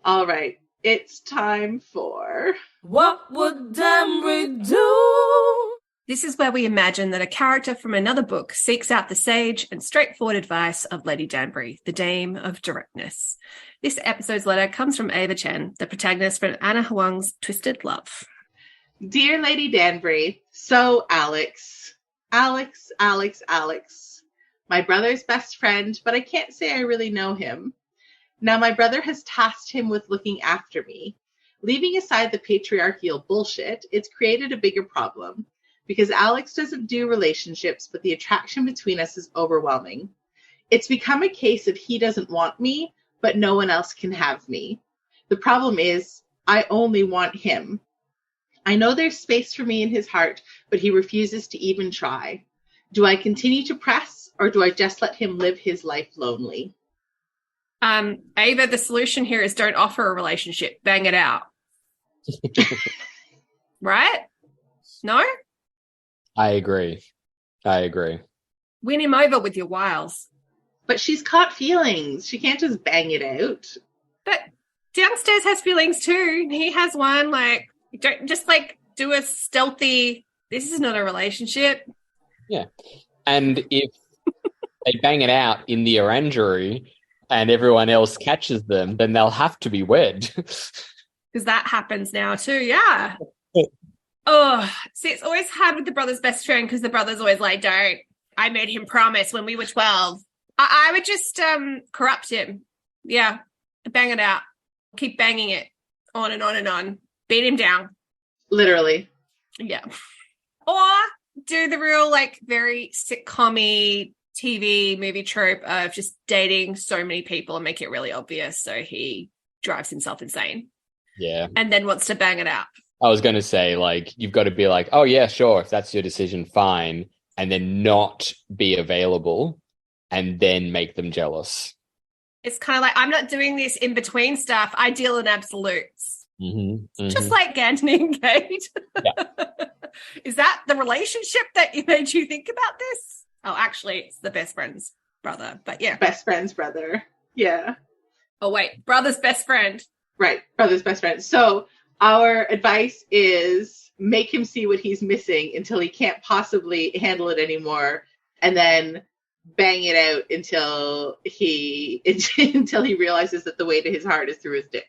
All right. It's time for... What would Danbury do? This is where we imagine that a character from another book seeks out the sage and straightforward advice of Lady Danbury, the Dame of Directness. This episode's letter comes from Ava Chen, the protagonist from Anna Huang's Twisted Love. Dear Lady Danbury, so Alex, my brother's best friend, but I can't say I really know him. Now my brother has tasked him with looking after me. Leaving aside the patriarchal bullshit, it's created a bigger problem. Because Alex doesn't do relationships, but the attraction between us is overwhelming. It's become a case of he doesn't want me, but no one else can have me. The problem is, I only want him. I know there's space for me in his heart, but he refuses to even try. Do I continue to press, or do I just let him live his life lonely? Ava, the solution here is don't offer a relationship. Bang it out. Right? No? I agree. Win him over with your wiles. But she's caught feelings. She can't just bang it out. But downstairs has feelings too. He has one. Like, don't just like do a stealthy, this is not a relationship. Yeah. And if they bang it out in the orangery and everyone else catches them, then they'll have to be wed. Because that happens now too, yeah. Oh, see, it's always hard with the brother's best friend because the brother's always like, don't. I made him promise when we were 12. I would just corrupt him. Yeah, bang it out. Keep banging it on and on and on. Beat him down. Literally. Yeah. Or do the real, like, very sitcom-y TV movie trope of just dating so many people and make it really obvious so he drives himself insane. Yeah. And then wants to bang it out. I was going to say, like, you've got to be like, oh, yeah, sure, if that's your decision, fine, and then not be available and then make them jealous. It's kind of like, I'm not doing this in-between stuff. I deal in absolutes. Just like Anthony and Kate. Yeah. Is that the relationship that made you think about this? Oh, actually, it's the best friend's brother, but yeah. Best friend's brother. Yeah. Oh, wait, brother's best friend. Right, brother's best friend. So our advice is make him see what he's missing until he can't possibly handle it anymore, and then bang it out until he realizes that the way to his heart is through his dick.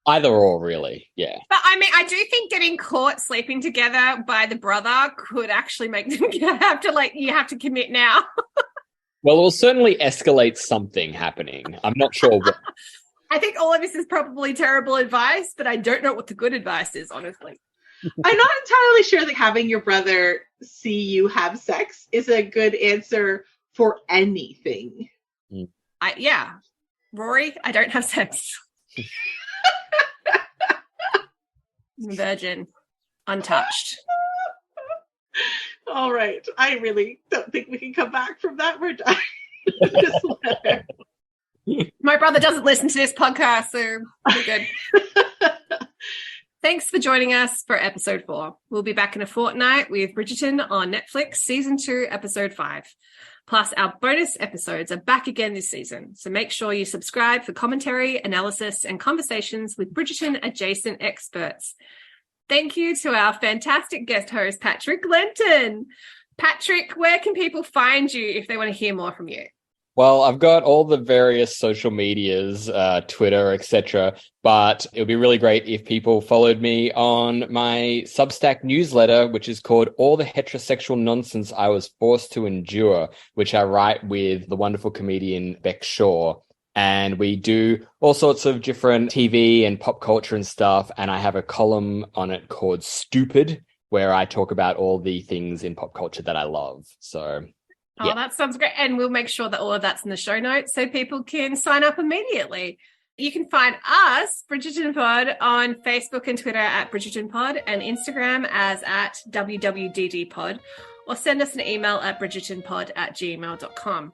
Either or, really, yeah. But I mean, I do think getting caught sleeping together by the brother could actually make them you have to commit now. Well, it will certainly escalate something happening. I'm not sure what. I think all of this is probably terrible advice, but I don't know what the good advice is, honestly. I'm not entirely sure that having your brother see you have sex is a good answer for anything. Yeah. Rory, I don't have sex. I'm a virgin. Untouched. All right. I really don't think we can come back from that. We're done. This letter. My brother doesn't listen to this podcast, so we're good. Thanks for joining us for episode 4. We'll be back in a fortnight with Bridgerton on Netflix, season 2, episode 5. Plus, our bonus episodes are back again this season, so make sure you subscribe for commentary, analysis, and conversations with Bridgerton-adjacent experts. Thank you to our fantastic guest host, Patrick Lenton. Patrick, where can people find you if they want to hear more from you? Well, I've got all the various social medias, Twitter, etc. But it would be really great if people followed me on my Substack newsletter, which is called All the Heterosexual Nonsense I Was Forced to Endure, which I write with the wonderful comedian Beck Shaw. And we do all sorts of different TV and pop culture and stuff. And I have a column on it called Stupid, where I talk about all the things in pop culture that I love. So... Oh, that sounds great. And we'll make sure that all of that's in the show notes so people can sign up immediately. You can find us, Bridgerton Pod, on Facebook and Twitter at Bridgerton Pod and Instagram as at WWDD or send us an email at bridgertonpod@gmail.com.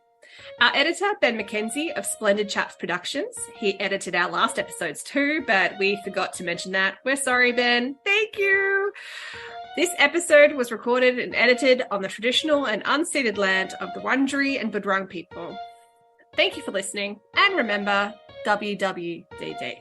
Our editor, Ben McKenzie of Splendid Chaps Productions. He edited our last episodes too, but we forgot to mention that. We're sorry, Ben. Thank you. This episode was recorded and edited on the traditional and unceded land of the Wurundjeri and Boonwurrung people. Thank you for listening, and remember, WWDD.